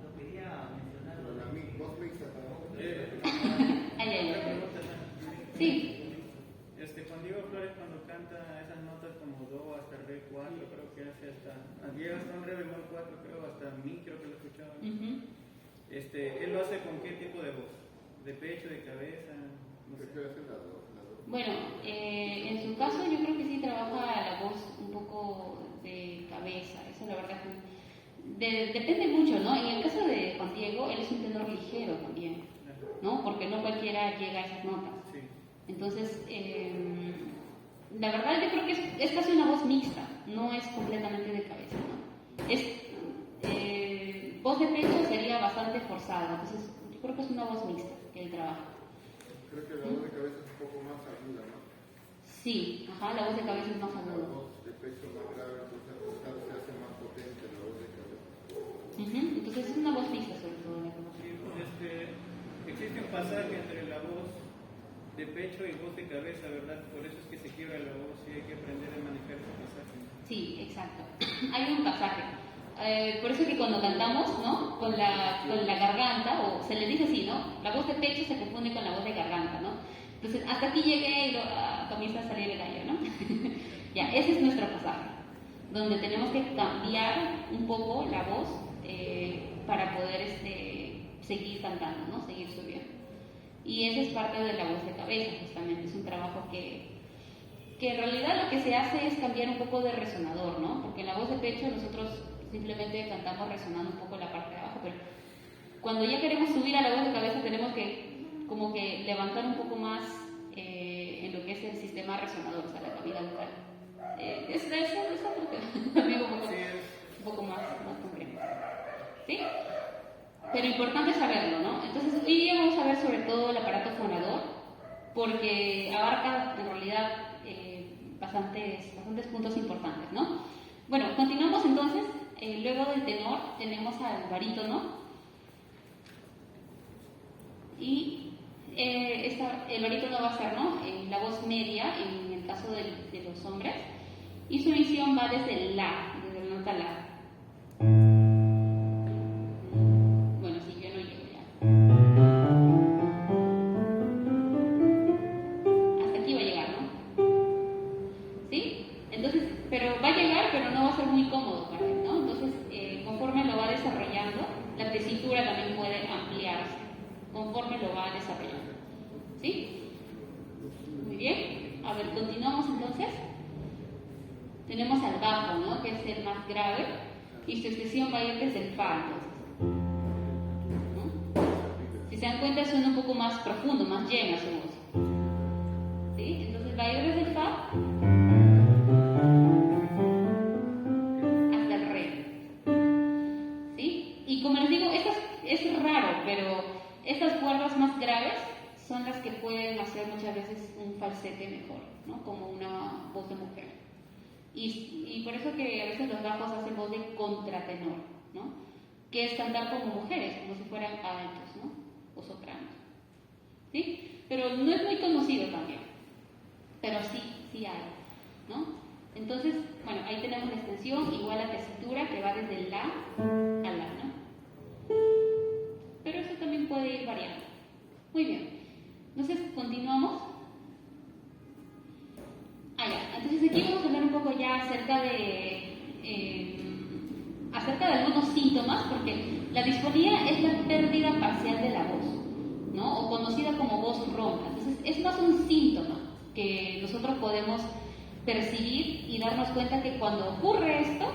lo quería mencionar.
Pero la voz mixta para vos.
Ay, ay,
Otra
ay.
pregunta,
Sí.
Juan Diego Flores cuando canta esas notas como do hasta re 4, creo que hace llega hasta un re bemol 4, creo, hasta mi, creo que lo he escuchado.
Ujú.
¿Él lo hace con qué tipo de voz? ¿De pecho, de cabeza? No sé.
Prefiero hacer las dos.
Bueno, en su caso yo creo que sí trabaja la voz un poco de cabeza, eso la verdad que depende mucho, ¿no? En el caso de Juan Diego, él es un tenor ligero también, ¿no? Porque no cualquiera llega a esas notas.
Sí.
Entonces, la verdad yo creo que es casi una voz mixta, no es completamente de cabeza, ¿no? Voz de pecho sería bastante forzada, entonces yo creo que es una voz mixta que él trabaja.
Creo que la voz de cabeza es un poco más aguda, ¿no?
Sí, ajá, la voz de cabeza es más
La
aguda.
voz de pecho más grave, entonces se hace más potente la voz de cabeza.
Ujú, entonces es una voz mixta sobre todo la que
Sí, existe un pasaje entre la voz de pecho y voz de cabeza, ¿verdad? Por eso es que se quiebra la voz y hay que aprender a manejar ese pasaje.
Sí, exacto. Hay un pasaje. Por eso que cuando cantamos, ¿no? Con la garganta, o se le dice así, ¿no? La voz de pecho se confunde con la voz de garganta, ¿no? Entonces, hasta aquí llegué y comienza a salir el gallo, ¿no? Ya, ese es nuestro pasaje, donde tenemos que cambiar un poco la voz para poder seguir cantando, ¿no? Seguir subiendo. Y esa es parte de la voz de cabeza, justamente. Es un trabajo que en realidad lo que se hace es cambiar un poco de resonador, ¿no? Porque en la voz de pecho nosotros simplemente cantamos resonando un poco la parte de abajo, pero cuando ya queremos subir a la voz de cabeza tenemos que como que levantar un poco más en lo que es el sistema resonador, o sea, la cavidad vocal. Es también un poco más complejo. ¿Sí? Pero importante saberlo, ¿no? Entonces, hoy día vamos a ver sobre todo el aparato fonador, porque abarca en realidad bastantes puntos importantes, ¿no? Bueno, continuamos entonces. Luego del tenor tenemos al barítono. Y el barítono va a ser, ¿no? La voz media en el caso de los hombres. Y su emisión va desde la, desde la nota la. Bueno, sí, yo no llego ya. Hasta aquí va a llegar. la tesitura también puede ampliarse conforme lo va desarrollando. ¿Sí? Muy bien. A ver, continuamos entonces. Tenemos al bajo, ¿no? Que es el más grave, y su expresión va a ir desde el fa, entonces. ¿No? Si se dan cuenta, suena un poco más profundo, más llena su voz. ¿Sí? Entonces va a ir desde el fa hasta el re. ¿Sí? Y como les digo, es raro, pero estas cuerdas más graves son las que pueden hacer muchas veces un falsete mejor, ¿no? Como una voz de mujer. Y por eso que a veces los bajos hacen voz de contratenor, ¿no? Que es cantar como mujeres, como si fueran altos, ¿no? O sopranos. ¿Sí? Pero no es muy conocido también. Pero sí hay, ¿no? Entonces, bueno, ahí tenemos la extensión, igual la tesitura que va desde el la a la, ¿no? Pero eso también puede ir variando. Muy bien. Entonces, continuamos. Entonces aquí vamos a hablar un poco ya acerca de algunos síntomas, porque la disfonía es la pérdida parcial de la voz, ¿no? O conocida como voz ronca. Entonces es más un síntoma que nosotros podemos percibir y darnos cuenta que cuando ocurre esto,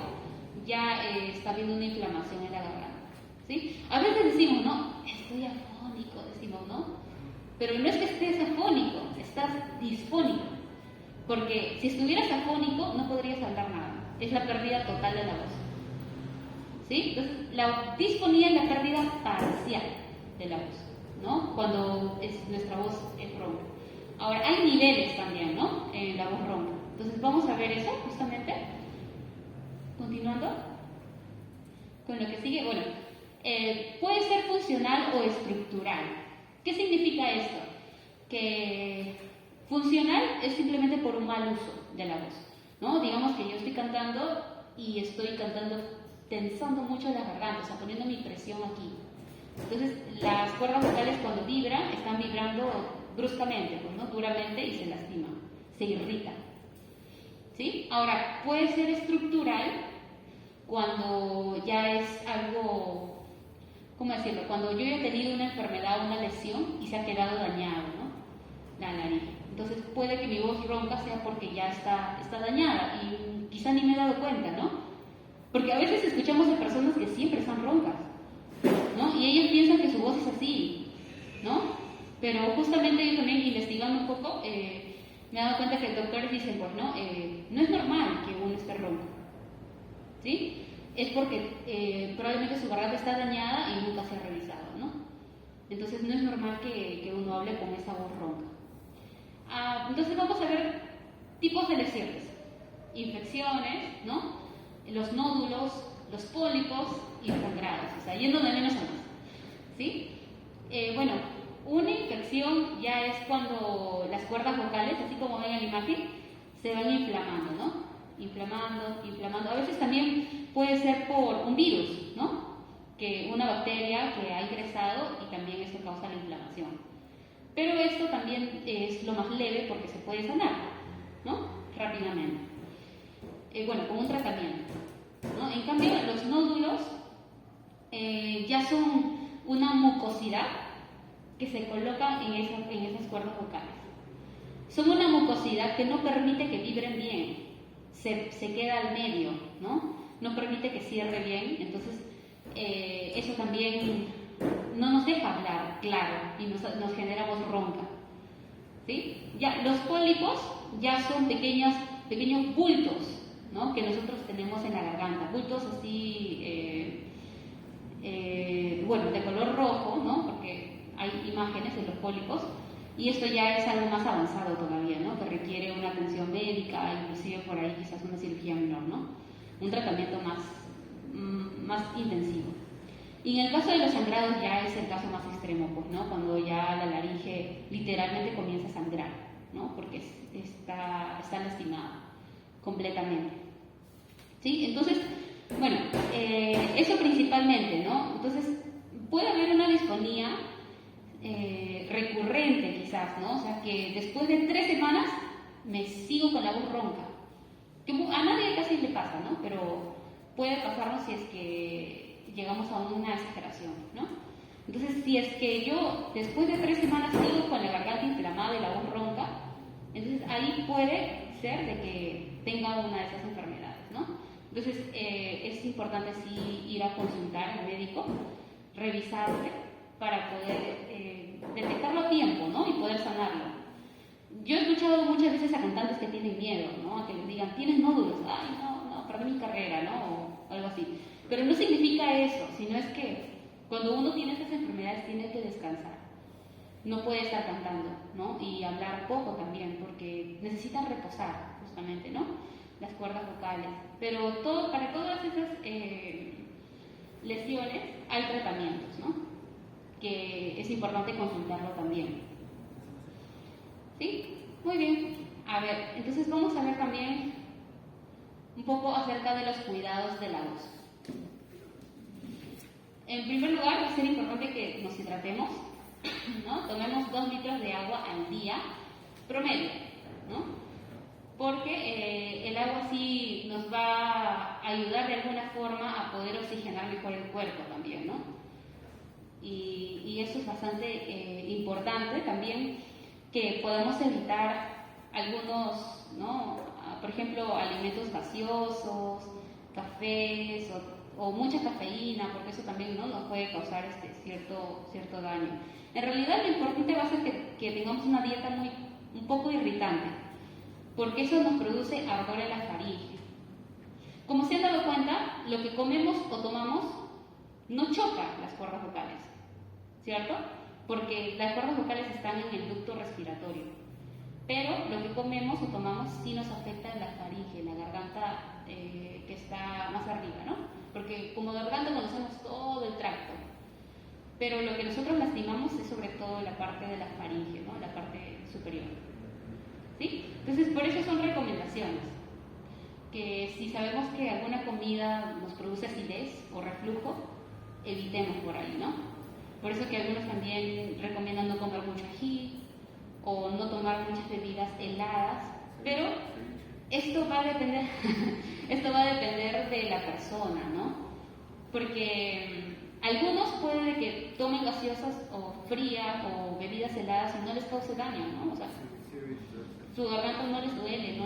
ya está habiendo una inflamación en la garganta, ¿sí? A veces decimos, no, estoy afónico, decimos, ¿no? Pero no es que estés afónico, estás disfónico. Porque si estuvieras afónico no podrías hablar nada. Es la pérdida total de la voz. ¿Sí? Entonces, la disfonía es la pérdida parcial de la voz, ¿no? Cuando nuestra voz es ronca. Ahora, hay niveles también, ¿no? En la voz ronca. Entonces, vamos a ver eso justamente. Continuando con lo que sigue. Bueno, puede ser funcional o estructural. ¿Qué significa esto? Que funcional es simplemente por un mal uso de la voz, ¿no? Digamos que yo estoy cantando y estoy cantando tensando mucho la garganta, o sea, poniendo mi presión aquí. Entonces, las cuerdas vocales cuando vibran, están vibrando bruscamente, pues, ¿no? Duramente, y se lastiman, se irritan. ¿Sí? Ahora, puede ser estructural cuando ya es algo, ¿cómo decirlo? Cuando yo he tenido una enfermedad, una lesión y se ha quedado dañado, ¿no? La nariz. Entonces puede que mi voz ronca sea porque ya está dañada y quizá ni me he dado cuenta, ¿no? Porque a veces escuchamos a personas que siempre están roncas, ¿no? Y ellos piensan que su voz es así, ¿no? Pero justamente yo también investigando un poco me he dado cuenta que los doctores dicen, pues no es normal que uno esté ronco, ¿sí? Es porque probablemente su garganta está dañada y nunca se ha revisado, ¿no? Entonces no es normal que uno hable con esa voz ronca. Entonces vamos a ver tipos de lesiones, infecciones, ¿no? Los nódulos, los pólipos y los sangrados, o sea, yendo de menos a más, ¿sí? Bueno, una infección ya es cuando las cuerdas vocales, así como ven en la imagen, se van inflamando, ¿no? Inflamando. A veces también puede ser por un virus, ¿no? Que una bacteria que ha ingresado y también eso causa la inflamación. Pero esto también es lo más leve porque se puede sanar, ¿no? Rápidamente. Bueno, con un tratamiento, ¿no? En cambio, los nódulos ya son una mucosidad que se coloca en esas cuerdas vocales. Son una mucosidad que no permite que vibren bien, se queda al medio, ¿no? No permite que cierre bien, entonces eso también no nos deja hablar claro y nos genera voz ronca, ¿sí? Ya, los pólipos ya son pequeños bultos, ¿no? Que nosotros tenemos en la garganta, bultos así, bueno, de color rojo, ¿no? Porque hay imágenes de los pólipos y esto ya es algo más avanzado todavía, ¿no? Que requiere una atención médica, inclusive por ahí quizás una cirugía menor, ¿no? Un tratamiento más intensivo. Y en el caso de los sangrados ya es el caso más extremo, pues, ¿no? Cuando ya la laringe literalmente comienza a sangrar, ¿no? Porque está lastimada completamente. ¿Sí? Entonces, bueno, eso principalmente, ¿no? Entonces, puede haber una disfonía recurrente quizás, ¿no? O sea, que después de 3 semanas me sigo con la voz ronca. Que a nadie casi le pasa, ¿no? Pero puede pasarnos si es que llegamos a una exageración. Entonces, si es que yo después de 3 semanas sigo con la garganta inflamada y la voz ronca, entonces ahí puede ser de que tenga una de esas enfermedades, ¿no? Entonces, es importante sí ir a consultar al médico, revisarse para poder detectarlo a tiempo, ¿no? Y poder sanarlo. Yo he escuchado muchas veces a cantantes que tienen miedo, ¿no? A que les digan, ¿tienes nódulos? Ay, no, perdí mi carrera, ¿no? O algo así. Pero no significa eso, sino es que cuando uno tiene esas enfermedades tiene que descansar. No puede estar cantando, ¿no? Y hablar poco también, porque necesitan reposar, justamente, ¿no? Las cuerdas vocales. Pero para todas esas lesiones hay tratamientos, ¿no? Que es importante consultarlo también. ¿Sí? Muy bien. A ver, entonces vamos a ver también un poco acerca de los cuidados de la voz. En primer lugar, va a ser importante que nos hidratemos, ¿no? Tomemos 2 litros de agua al día, promedio, ¿no? Porque el agua sí nos va a ayudar de alguna forma a poder oxigenar mejor el cuerpo también, ¿no? Y eso es bastante importante también, que podamos evitar algunos, ¿no? Por ejemplo, alimentos gaseosos, cafés o mucha cafeína, porque eso también, ¿no? nos puede causar cierto daño. En realidad lo importante va a ser que tengamos una dieta un poco irritante, porque eso nos produce ardor en la faringe. Como se han dado cuenta, lo que comemos o tomamos no choca las cuerdas vocales, ¿cierto? Porque las cuerdas vocales están en el ducto respiratorio, pero lo que comemos o tomamos sí nos afecta en la faringe, en la garganta que está más arriba, ¿no? Porque como garganta conocemos todo el tracto, pero lo que nosotros lastimamos es sobre todo la parte de la faringe, ¿no? La parte superior. ¿Sí? Entonces, por eso son recomendaciones, que si sabemos que alguna comida nos produce acidez o reflujo, evitemos por ahí, ¿no? Por eso que algunos también recomiendan no comer mucho ají o no tomar muchas bebidas heladas, pero esto va a depender, de la persona, ¿no? Porque algunos puede que tomen gaseosas o frías o bebidas heladas y no les cause daño, ¿no? O sea, su garganta no les duele, ¿no?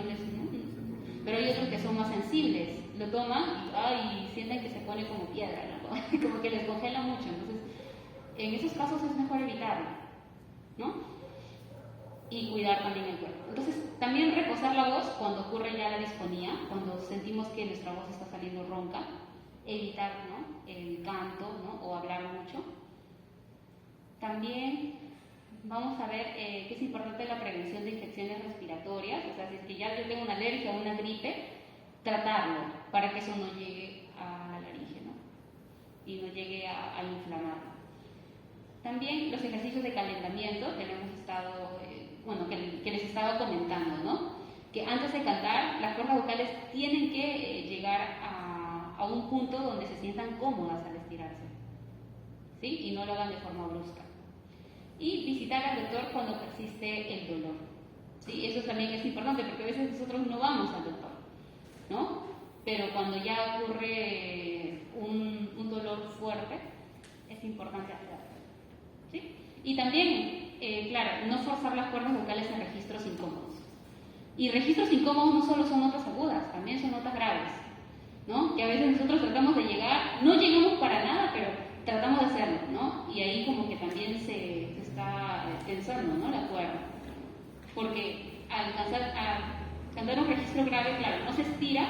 Pero hay otros que son más sensibles, lo toman y sienten que se pone como piedra, ¿no? Como que les congela mucho. Entonces, en esos casos es mejor evitarlo, ¿no? Y cuidar también el cuerpo. Entonces, también reposar la voz cuando ocurre ya la disfonía, cuando sentimos que nuestra voz está saliendo ronca, evitar, ¿no? El canto, ¿no? O hablar mucho. También vamos a ver que es importante la prevención de infecciones respiratorias, o sea, si es que ya yo tengo una alergia o una gripe, tratarlo para que eso no llegue a la laringe, ¿no? Y no llegue a inflamarlo. También los ejercicios de calentamiento que hemos estado, que les estaba comentando, ¿no? Que antes de cantar, las cuerdas vocales tienen que llegar a un punto donde se sientan cómodas al estirarse, ¿sí? Y no lo hagan de forma brusca. Y visitar al doctor cuando persiste el dolor, ¿sí? Eso también es importante porque a veces nosotros no vamos al doctor, ¿no? Pero cuando ya ocurre un dolor fuerte, es importante hacerlo, ¿sí? Y también, claro, no forzar las cuerdas vocales en registros incómodos. Y registros incómodos no solo son notas agudas, también son notas graves, ¿no? Que a veces nosotros tratamos de llegar, no llegamos para nada, pero tratamos de hacerlo, ¿no? Y ahí como que también se está tensando, ¿no? La cuerda. Porque al cantar un registro grave, claro, no se estira,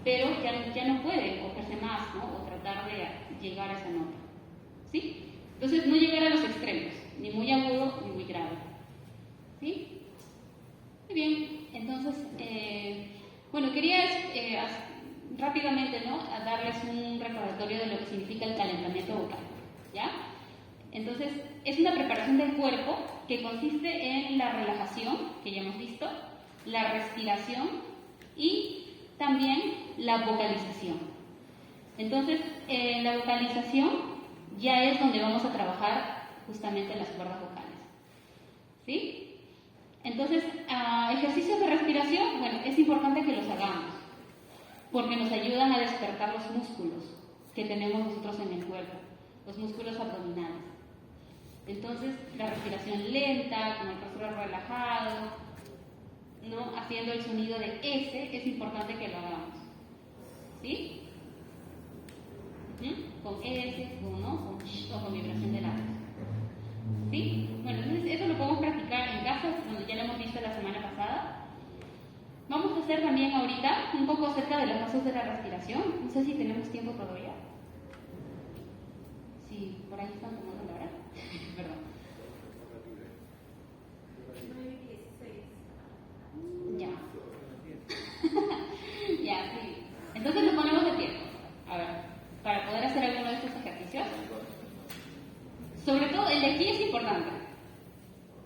pero ya no puede cogerse más, ¿no? O tratar de llegar a esa nota, ¿sí? Entonces no llegar a los extremos, ni muy agudo ni muy grave, ¿sí? Muy bien, entonces, quería rápidamente, ¿no? A darles un recordatorio de lo que significa el calentamiento vocal, ¿ya? Entonces, es una preparación del cuerpo que consiste en la relajación, que ya hemos visto, la respiración y también la vocalización. Entonces, la vocalización ya es donde vamos a trabajar justamente las cuerdas vocales, ¿sí? Entonces, ejercicios de respiración, es importante que los hagamos, porque nos ayudan a despertar los músculos que tenemos nosotros en el cuerpo, los músculos abdominales, Entonces, la respiración lenta, con el rostro relajado, ¿no? Haciendo el sonido de S, es importante que lo hagamos. ¿Sí? Con S, ¿no? Con sh, o con vibración de labios. ¿Sí? Bueno, entonces eso lo podemos practicar en casa, donde ya lo hemos visto la semana pasada. Vamos a hacer también ahorita un poco acerca de los pasos de la respiración. No sé si tenemos tiempo todavía. Sí, por ahí están tomando la hora. Perdón.
9:16.
Ya. Ya, sí. Entonces nos ponemos de pie. A ver, para poder hacer alguno de estos ejercicios. Sobre todo, el de aquí es importante.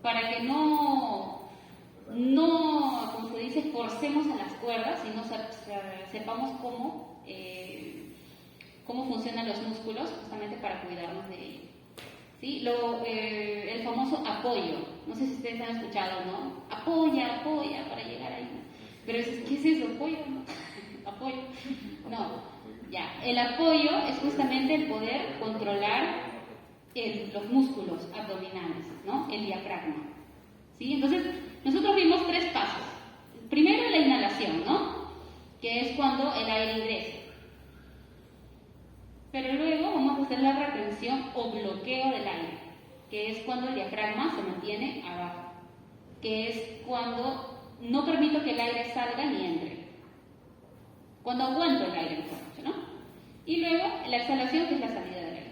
Para que no, como se dice, forcemos a las cuerdas, sino sepamos cómo funcionan los músculos, justamente para cuidarnos de ellos. ¿Sí? El famoso apoyo. No sé si ustedes han escuchado, ¿no? Apoya para llegar ahí. Pero ¿qué es eso? ¿Apoyo? ¿No? ¿Apoyo? No. Ya. El apoyo es justamente el poder controlar los músculos abdominales, ¿no? El diafragma. ¿Sí? Entonces, nosotros vimos 3 pasos. Primero, la inhalación, ¿no? Que es cuando el aire ingresa. Pero luego vamos a hacer la retención o bloqueo del aire, que es cuando el diafragma se mantiene abajo, que es cuando no permito que el aire salga ni entre, cuando aguanto el aire, mejor dicho, ¿no? Y luego la exhalación, que es la salida del aire.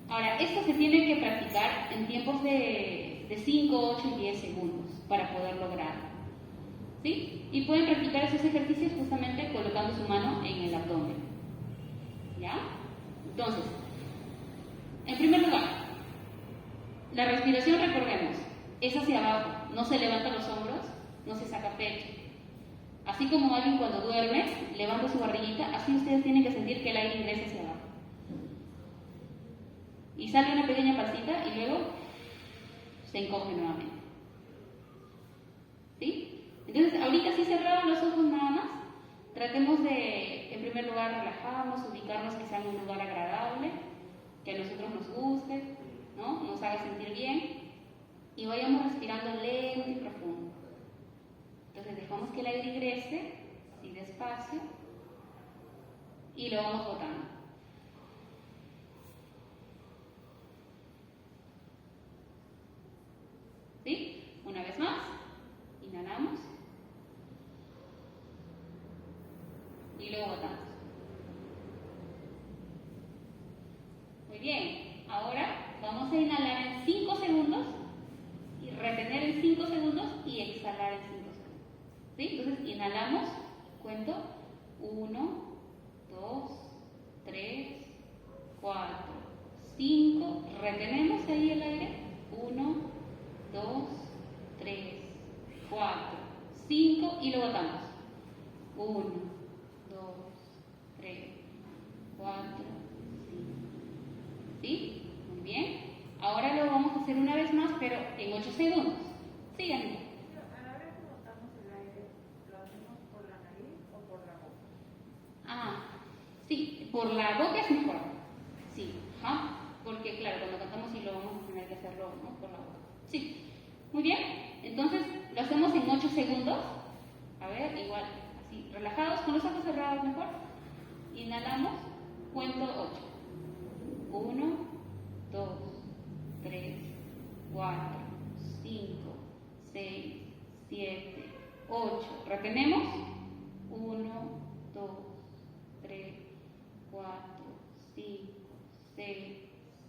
Ahora, esto se tiene que practicar en tiempos de 5, 8 y 10 segundos para poder lograrlo. ¿Sí? Y pueden practicar esos ejercicios justamente colocando su mano en el abdomen. ¿Ya? Entonces, en primer lugar, la respiración, recordemos, es hacia abajo, no se levantan los hombros, no se saca pecho. Así como alguien cuando duerme levanta su barriguita, así ustedes tienen que sentir que el aire ingresa hacia abajo. Y sale una pequeña pasita y luego se encoge nuevamente. ¿Sí? Entonces, ahorita sí cerramos los ojos nada más. Tratemos de, en primer lugar, relajarnos, ubicarnos que sea en un lugar agradable, que a nosotros nos guste, ¿no? Nos haga sentir bien, y vayamos respirando lento y profundo. Entonces dejamos que el aire ingrese, así despacio, y lo vamos botando. ¿Sí? Una vez más, inhalamos. Y luego botamos. Muy bien, ahora vamos a inhalar en 5 segundos y retener en 5 segundos y exhalar en 5 segundos. ¿Sí? Entonces inhalamos, cuento 1, 2, 3, 4, 5, retenemos ahí el aire, 1, 2, 3, 4, 5 y lo botamos. 1, 3, 4, 5. ¿Sí? Muy bien. Ahora lo vamos a hacer una vez más, pero en 8 segundos. Síganme.
A la hora que botamos el aire, ¿lo hacemos por la nariz o por la boca?
Sí, por la boca es mejor. Sí, porque claro, cuando cantamos sí lo vamos a tener que hacerlo, ¿no? Por la boca. Sí. Muy bien. Entonces lo hacemos en 8 segundos. A ver, igual, así, relajados, con los ojos cerrados mejor. Inhalamos, cuento 8. 1, 2, 3, 4, 5, 6, 7, 8. Retenemos. 1, 2, 3, 4, 5, 6,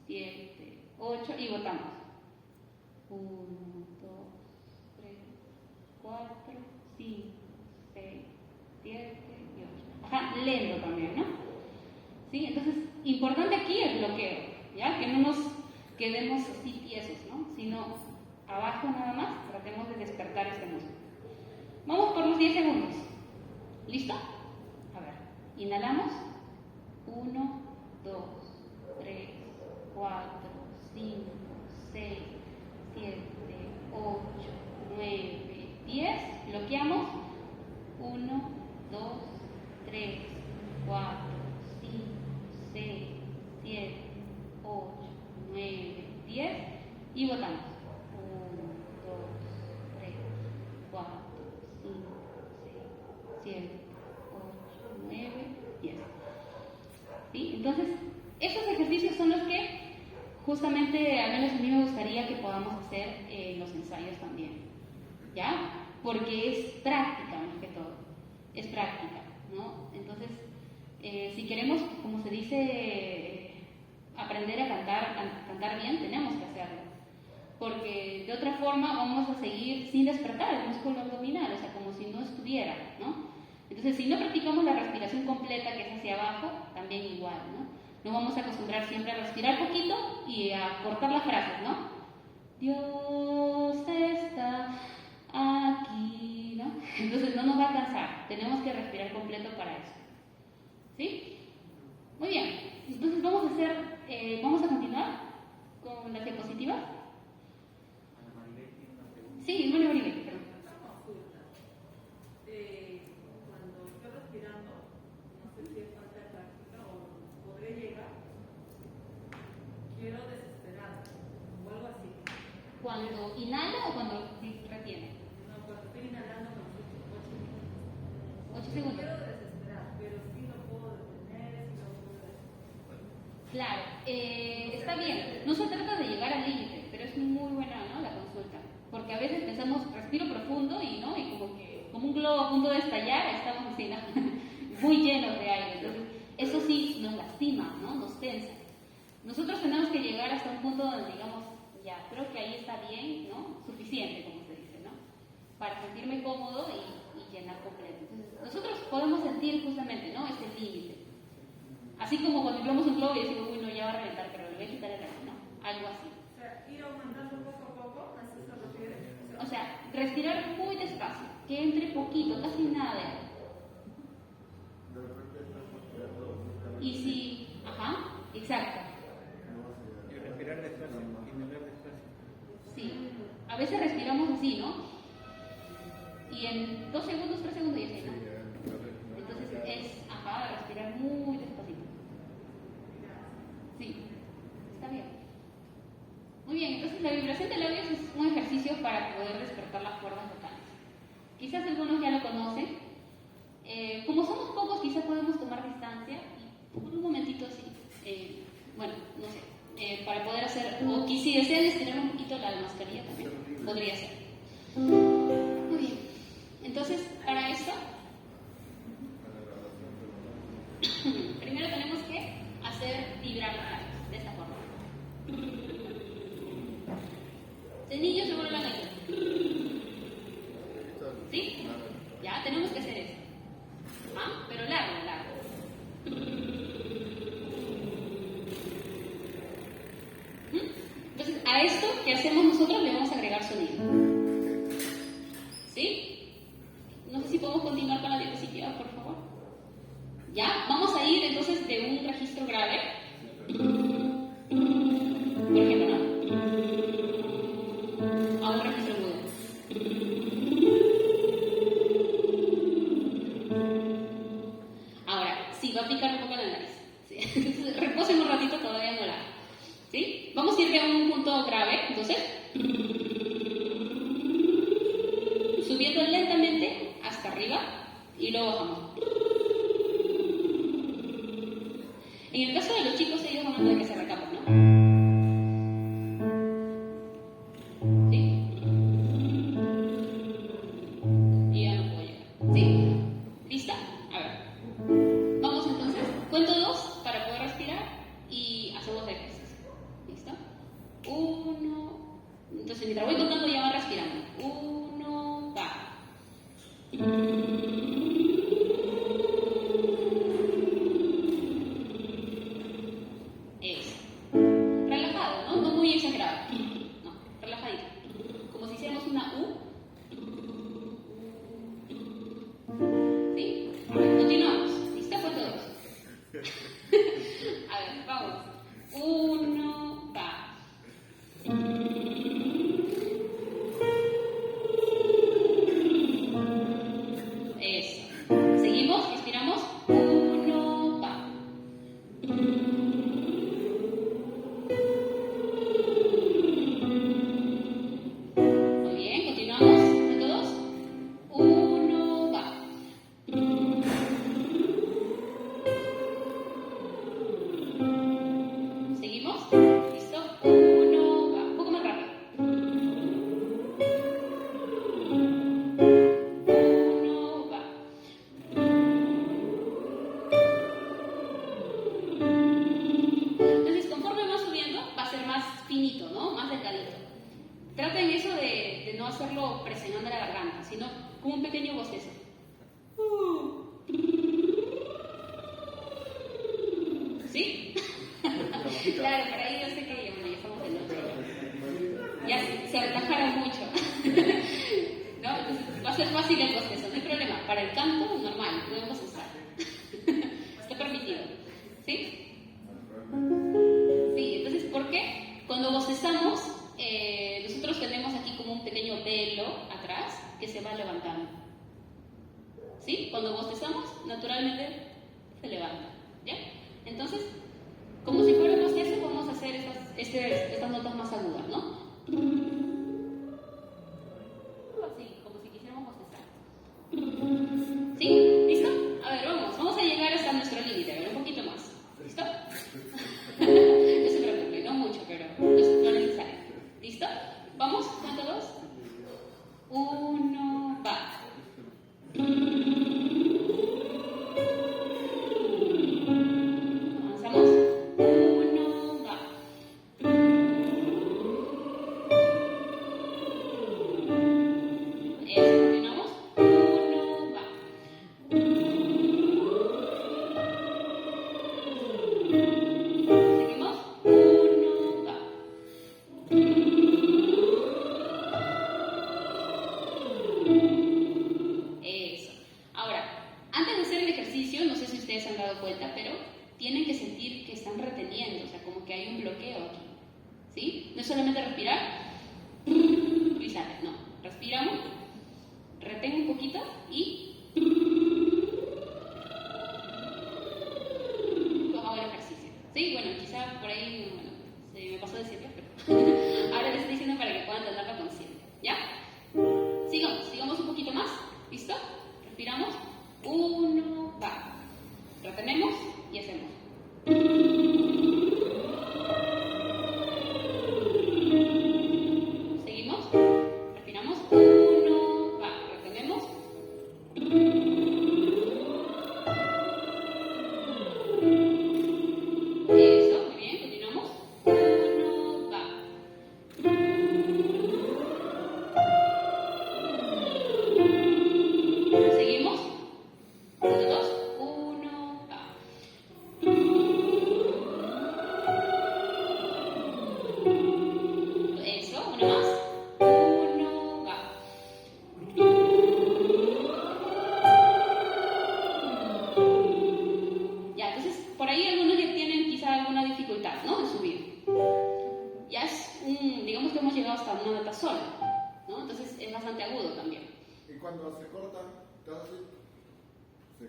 7, 8 y botamos. 1, 2, 3, 4, 5, 6, 7 y 8. Ajá, lento también, ¿no? ¿Sí? Entonces, importante aquí el bloqueo, ¿ya? Que no nos quedemos así tiesos, ¿no? Sino abajo nada más, tratemos de despertar este músculo. Vamos por los 10 segundos. ¿Listo? A ver, inhalamos. 1, 2, 3, 4, 5, 6, 7, 8, 9, 10. Bloqueamos. 1, 2, 3, 4, 5, 6, 7, 8, 9, Y botamos. 1, 2, 3, 4, 5, 6, 7, 8, 9, 10. ¿Sí? Entonces, estos ejercicios son los que justamente, al menos a mí me gustaría que podamos hacer en los ensayos también. ¿Ya? Porque es práctica más que todo. Es práctica, ¿no? Entonces, si queremos, como se dice, aprender a cantar bien, tenemos que hacerlo. Porque de otra forma vamos a seguir sin despertar el músculo abdominal, o sea, como si no estuviera, ¿no? Entonces, si no practicamos la respiración completa, que es hacia abajo, también igual, ¿no? Nos vamos a acostumbrar siempre a respirar poquito y a cortar las frases, ¿no? Dios está aquí, ¿no? Entonces no nos va a cansar, tenemos que respirar completo para eso. ¿Sí? Muy bien, entonces vamos a continuar con las diapositivas.
Ana Maribel tiene una pregunta.
Sí, María Maribel, perdón.
Cuando estoy respirando, no sé si es falta de práctica o podré llegar, quiero desesperar o algo así.
¿Cuando inhala o cuando retiene?
No, cuando estoy inhalando me ocupo 8 minutos.
8 segundos.
Quiero desesperar, pero sí lo puedo detener, sí lo puedo desesperar.
Claro, está bien. No se trata de llegar al límite, pero es muy buena, ¿no?, la consulta. Porque a veces pensamos, respiro profundo y, ¿no?, y como un globo a punto de estallar, estamos así, ¿no? Muy llenos de aire. Entonces, eso sí nos lastima, ¿no? Nos tensa. Nosotros tenemos que llegar hasta un punto donde digamos, ya, creo que ahí está bien, ¿no? Suficiente, como se dice, ¿no? Para sentirme cómodo y llenar completo. Entonces, nosotros podemos sentir justamente, ¿no?, ese límite. Así como cuando inflamos un globo y decimos, uy, no, ya va a reventar, pero le voy a quitar el aire, ¿no? Algo así.
O sea, ir aumentando poco a poco, así se refiere.
O sea, respirar muy despacio, que entre poquito, casi nada de aire.
De repente estás respirando.
Y si, ajá, exacto.
Y respirar despacio, inhalar despacio.
Sí, a veces respiramos así, ¿no? Y en 2 segundos, 3 segundos y así, ¿no? Entonces es, ajá, respirar muy despacito. Sí, está bien. Muy bien, entonces la vibración de labios es un ejercicio para poder despertar las cuerdas vocales. Quizás algunos ya lo conocen. Como somos pocos, quizás podemos tomar distancia y por un momentito así, bueno, no sé, para poder hacer, o que si desean estirar un poquito la mascarilla también, podría ser. Muy bien, entonces para esto, primero tenemos que hacer vibrar los labios, de esta forma. El niño seguro lo han hecho. ¿Sí? Ya, tenemos que hacer eso. ¿Ah? Pero largo, largo. Entonces, a esto que hacemos nosotros le vamos a agregar sonido. ¿Sí? No sé si podemos continuar con la diapositiva, por favor. ¿Ya? Vamos a ir entonces de un registro grave. Por ejemplo, ¿no? A un registro agudo. Ahora, sí, va a picar un poco la nariz. ¿Sí? Entonces, reposen un ratito, todavía no la hago. ¿Sí? Vamos a ir de un punto grave, entonces, subiendo lentamente hasta arriba y luego bajamos. En el caso de los chicos, ellos van a que se recapan, ¿no? ¿Sí? Y ya no puedo llegar. ¿Sí? ¿Lista? A ver. Vamos entonces. Cuento 2 para poder respirar y hacemos ejercicio. ¿Listo? 1. Entonces, mientras voy contando, ya van respirando. 1, va. Eso. Relajado, ¿no? No muy exagerado. No, relajadito. Como si hiciéramos una U. ¿Sí? Continuamos. ¿Listo? Cuento 2. A ver, vamos. 1, va. Eso. Seguimos, respiramos. 1, va. finito, ¿no? Más delgadito. Traten eso de no hacerlo presionando la garganta, sino como un pequeño bostezo. ¿Sí? Claro, por ahí yo sé que bueno, ya estamos de noche. Ya se relajaron mucho. ¿No? Entonces va a ser fácil el bostezo, no hay problema. Para el canto, normal, podemos usar. Está permitido. ¿Sí? Sí, entonces, ¿por qué? Cuando bostezamos, nosotros tenemos aquí como un pequeño velo atrás que se va levantando. ¿Sí? Cuando bostezamos, naturalmente se levanta. ¿Ya? Entonces, como si fuera un bostezo, vamos a hacer estas notas más agudas, ¿no? Así, como si quisiéramos bostezar. ¿Sí? ¿Listo? A ver, vamos a llegar hasta nuestro límite, a ver, un poquito más. ¿Listo? No se preocupe, no mucho, pero lo necesario. ¿Listo? ¿Vamos? ¿Cuánto dos? 1, va. Avanzamos. 1, va. Eso, continuamos. 1, va. Seguimos. 1, va. Eso. Ahora, antes de hacer el ejercicio, no sé si ustedes se han dado cuenta, pero tienen que sentir que están reteniendo, o sea, como que hay un bloqueo aquí. ¿Sí? No es solamente respirar y sale, no. Respiramos, retengo un poquito y hago el ejercicio. ¿Sí? Bueno, quizá por ahí bueno, se me pasó decirlo, pero ahora les estoy diciendo para que puedan tenerlo consciente. ¿Ya? Sigamos un poquito más. ¿Listo? Respiramos. 1, va. Retenemos y hacemos. Seguimos. Respiramos. 1, va. Retenemos. Eso, muy bien. Continuamos. 1, va. Seguimos. 1, 2, 1, va. Eso, una más. 1, va. Ya, entonces, por ahí algunos ya tienen quizá alguna dificultad, ¿no? En subir. Ya es digamos que hemos llegado hasta una nota sola, ¿no? Entonces es bastante agudo también.
Y cuando se corta, ¿se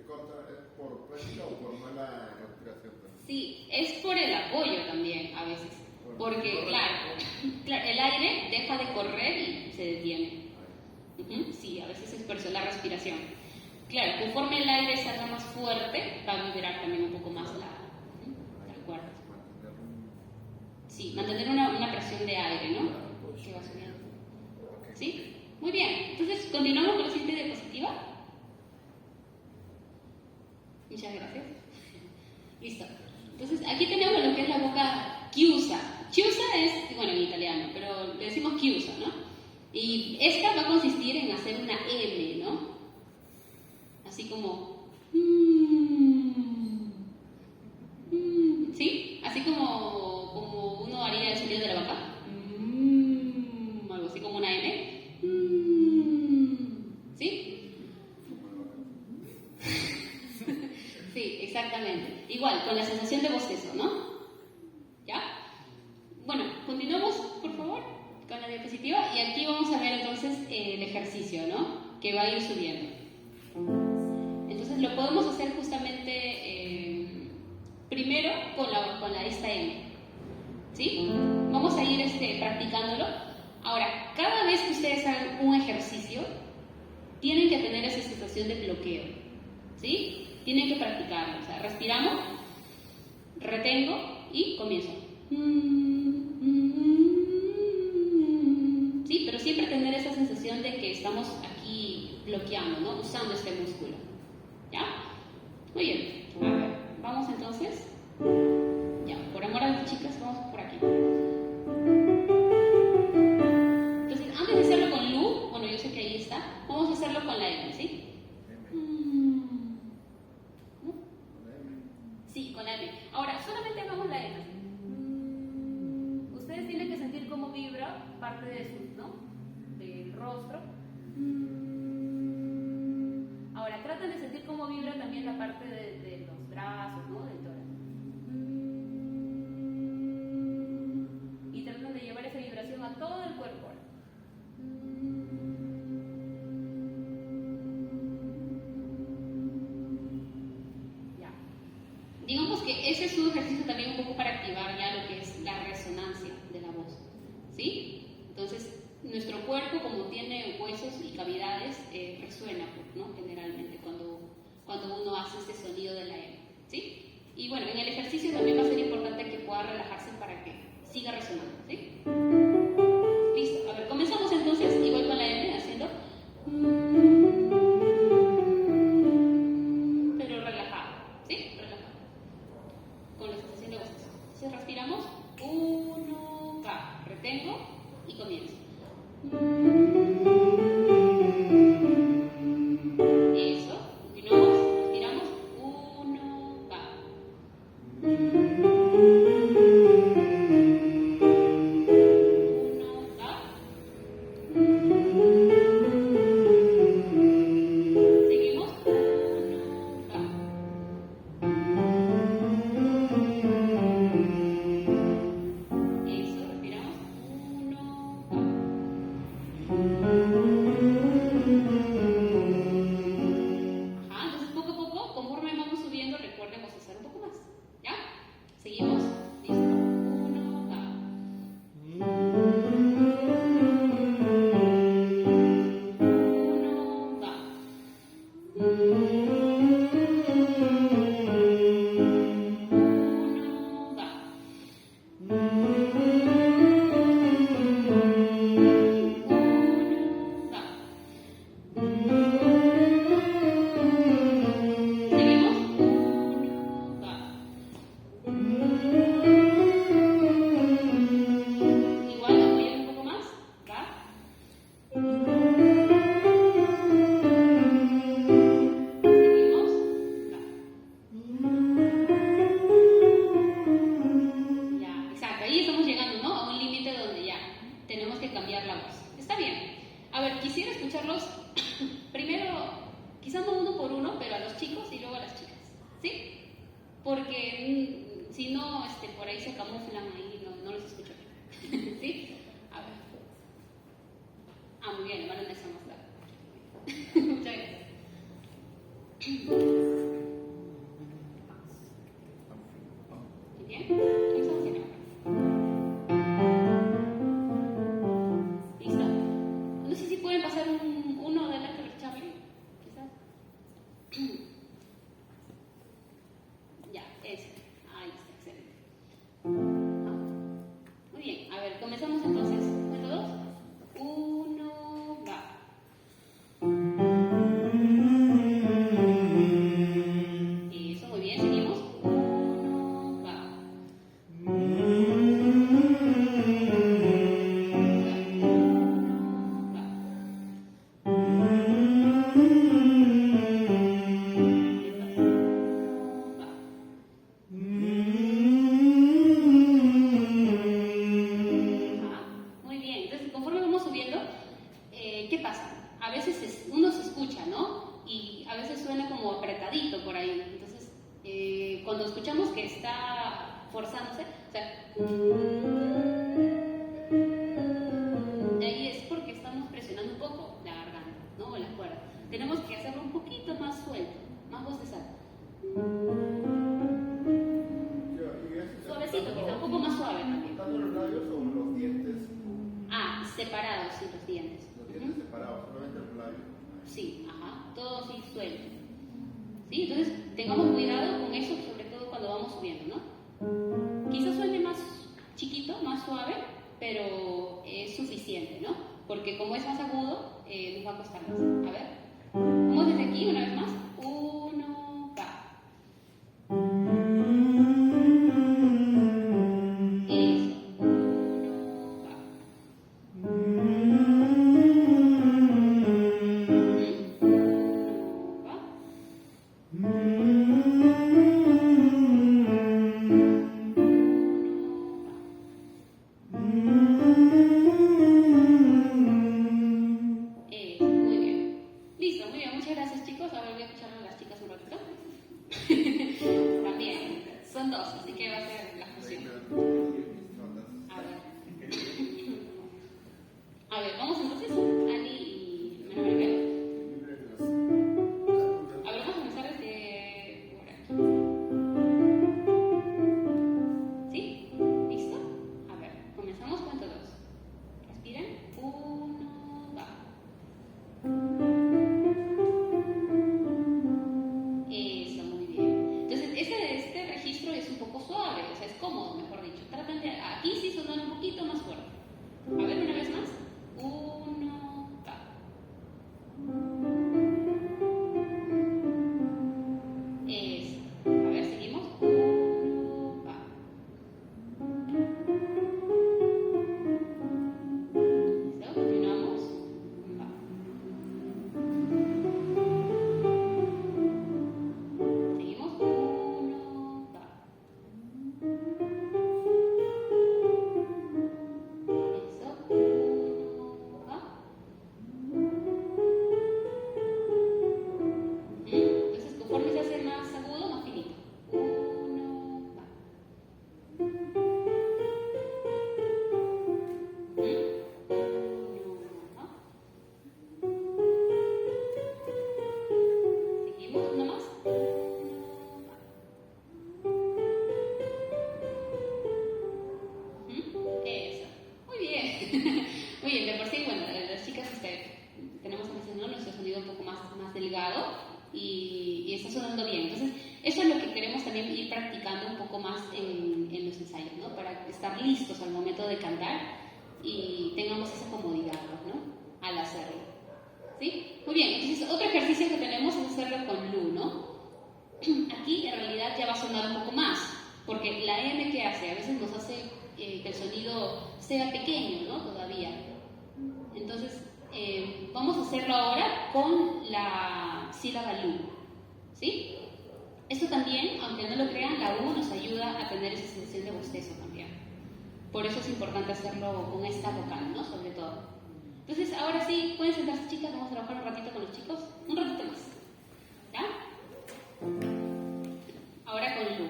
corta es por práctica o por mala respiración?
Sí, es por el apoyo también a veces. Porque, claro, el aire deja de correr y se detiene. Sí, a veces es por eso, la respiración. Claro, conforme el aire salga más fuerte, va a vibrar también un poco más las cuerdas. Sí, mantener una presión de aire, ¿no? Que va subiendo. ¿Sí? Muy bien. Entonces, continuamos con la siguiente diapositiva. Muchas gracias. Listo. Entonces, aquí tenemos lo que es la boca chiusa. Chiusa es, bueno, en italiano, pero le decimos chiusa, ¿no? Y esta va a consistir en hacer una M, ¿no? Así como... ¿sí? Así como uno haría el sonido de la boca. Algo así como una M. ¿Sí? Sí, exactamente. Igual, con la sensación de bostezo, ¿no? ¿Ya? Bueno, continuamos, por favor, con la diapositiva. Y aquí vamos a ver entonces el ejercicio, ¿no? Que va a ir subiendo. Entonces lo podemos hacer justamente primero con esta M. ¿Sí? Vamos a ir practicándolo. Ahora, cada vez que ustedes hagan un ejercicio, tienen que tener esa sensación de bloqueo. ¿Sí? Tienen que practicarlo. O sea, respiramos, retengo y comienzo. ¿Sí? Pero siempre tener esa sensación de que estamos aquí bloqueando, ¿no? Usando este músculo. ¿Ya? Muy bien. A ver, vamos entonces. Ya, por amor a las chicas, vamos por aquí. parte de su, ¿no? Del rostro. Ahora tratan de sentir cómo vibra también la parte de los brazos, ¿no? Del tórax. Y tratan de llevar esa vibración a todo el cuerpo. Ya. Digamos que ese es un ejercicio también un poco para activar ya lo que es la resonancia de la voz, ¿sí? Entonces, nuestro cuerpo, como tiene huesos y cavidades, resuena, ¿no? Generalmente cuando uno hace ese sonido de la M, ¿sí? Y bueno, en el ejercicio también va a ser importante que pueda relajarse para que siga resonando, ¿sí? Listo, a ver, comenzamos entonces, igual con la M, haciendo... pero relajado, ¿sí? Relajado. Con la sensación de voces. Entonces respiramos, 1, K, retengo y comienzo. Eso, continuamos, respiramos, 1, K. 1, K. Seguimos, 1, K. Eso, respiramos, 1, K. Ajá, entonces poco a poco, conforme vamos subiendo, recuerden hacer un poco más. ¿Ya? Seguimos. Listo. 1, K. 1, K. 1, K. Seguimos. 1, K. Igual, apoyar un poco más. K. Seguimos. K. Ya, exacto. Ahí estamos llegando, ¿no? A un límite donde ya tenemos que cambiar la voz. Está bien. A ver, quisiera escucharlos primero, quizás no uno por uno, pero a los chicos y luego a las chicas. ¿Sí? Porque si no, por ahí se camuflan ahí, no los escucho bien. ¿Sí? A ver. Ah, muy bien, van a empezar más tarde. Muchas gracias. Muy bien. Comenzamos acá. ¿Listo? No sé si pueden pasar uno adelante del Charlie, quizás. Ya, ese. Ahí está, excelente. Muy bien, a ver, comenzamos entonces. Cuento 2. 1, va. Eso, muy bien, seguimos. 1, va. 1, va. Muy bien, entonces conforme vamos subiendo, ¿qué pasa? A veces uno se escucha, ¿no? Y a veces suena como apretadito por ahí. Entonces, cuando escuchamos que está forzándose, o sea, de ahí es porque estamos presionando un poco la garganta, ¿no? O la cuerda. Tenemos que hacerlo un poquito más suelto, más bostezado. Suavecito, quizá un poco más suave también.
¿Tanto los labios o los dientes?
Ah, separados, sí, los dientes.
Los dientes separados, solamente los labios.
Sí, ajá, todo así suelto. ¿Sí? Entonces, tengamos cuidado con eso, sobre todo cuando vamos subiendo, ¿no? Quizás suene más chiquito, más suave, pero es suficiente, ¿no? Porque como es más agudo, nos va a costar más. A ver, vamos desde aquí, una vez más. 1, K. Eso. 1, K. 1, K. bien, de por sí, bueno, las chicas tenemos a veces, ¿no?, nuestro sonido un poco más delgado y está sonando bien. Entonces, eso es lo que queremos también ir practicando un poco más en los ensayos, ¿no? Para estar listos al momento de cantar y tengamos esa comodidad, ¿no?, al hacerlo. ¿Sí? Muy bien, entonces otro ejercicio que tenemos es hacerlo con Lu, ¿no? Aquí en realidad ya va a sonar un poco más, porque la M que hace, a veces nos hace que el sonido sea pequeño, ¿no? Todavía. Entonces, vamos a hacerlo ahora con la sílaba Lu, ¿sí? Esto también, aunque no lo crean, la U nos ayuda a tener esa sensación de bostezo también. Por eso es importante hacerlo con esta vocal, ¿no? Sobre todo. Entonces, ahora sí, pueden sentarse, chicas, vamos a trabajar un ratito con los chicos, un ratito más, ¿ya? Ahora con Lu.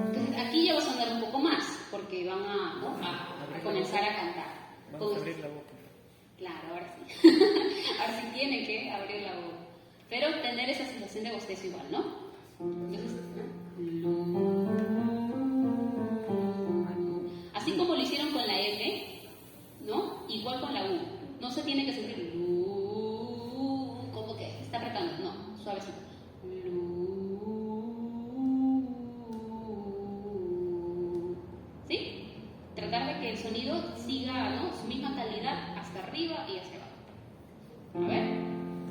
Entonces, aquí ya va a sonar un poco más, porque van a comenzar a cantar.
Vamos a abrir la boca.
Claro, ahora sí. Ahora sí tienen que abrir la boca. Pero tener esa sensación de bostezo igual, ¿no? Entonces, Lu. Así como lo hicieron con la M, ¿no? Igual con la U. No se tiene que sentir como que está apretando. No, suavecito. ¿Sí? Tratar de que el sonido siga, ¿no?, su misma calidad hasta arriba y hacia abajo. A ver,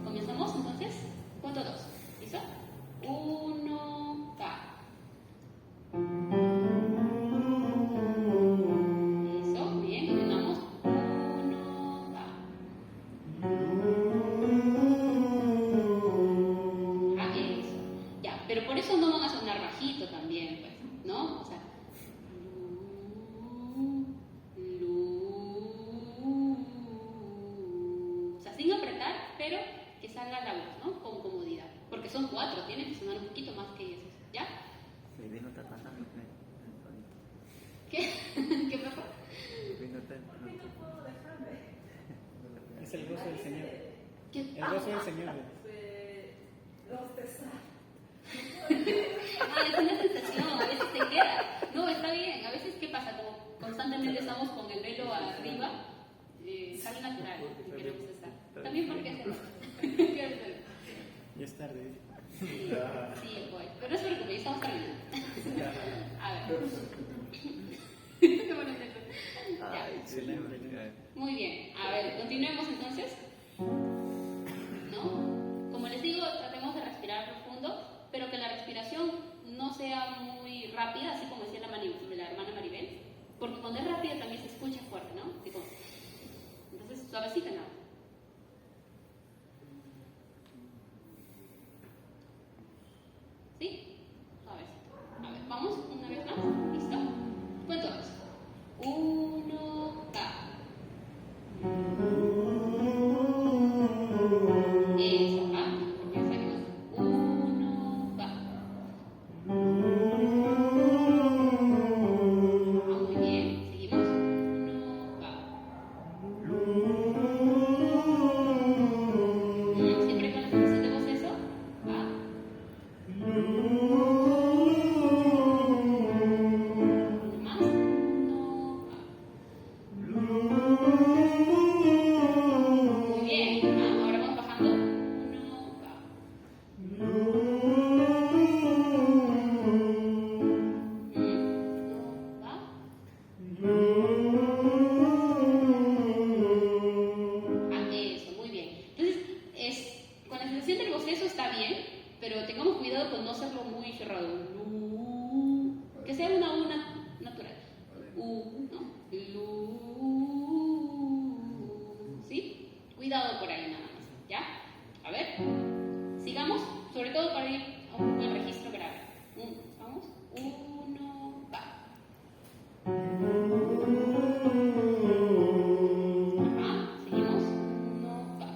comenzamos entonces. Cuento 2. ¿Listo? 1, ta. Eso, bien, continuamos. 1, ta. Eso. Ya, pero por eso no van a sonar bajito también, pues, ¿no? O sea, o sea, sin apretar, pero que salga la voz, ¿no? Con comodidad. Porque son 4, tienen que sonar un poquito más que esos, ¿ya?
Sí, vino está pasando.
¿Qué? ¿Qué pasó?
Vino está.
Es el gozo del Señor.
¿Qué?
El gozo del Señor.
Es una sensación, a veces te queda. No, está bien. A veces, ¿qué pasa? Como constantemente estamos con el velo arriba, sale natural que queremos estar. También porque hacerlo.
Ya es tarde.
Sí, voy. Pero no se preocupe, ya estamos terminando. A ver. Qué bueno que ya.
Excelente.
Muy bien. A ver, continuemos entonces. ¿No? Como les digo, tratemos de respirar profundo, pero que la respiración no sea muy rápida, así como decía la hermana Maribel, porque cuando es rápida también se escucha fuerte, ¿no? Entonces, suavecita nada. ¿Sí? Suavecito. A ver, vamos una vez más. ¿Listo? Cuento 2. 1, ta. Eso, ya salimos. 1, ta. Muy bien, seguimos. 1, ta. Siempre con la sensación de bostezo. Va. Más. 1, ta. Muy bien. Ahora vamos bajando. 1, ta. Eso, muy bien. Entonces, con la sensación del bostezo está bien, pero tengamos cuidado con no hacerlo muy cerrado. Que sea una U natural. ¿No? ¿Sí? Cuidado por ahí nada más. ¿Ya? A ver. Sigamos, sobre todo para ir a un poco el registro grave. Vamos. 1, va. Ajá, seguimos. 1, va.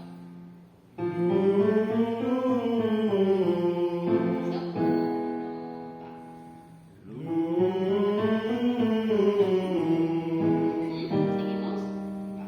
Listo. 1, va. Seguimos. Va.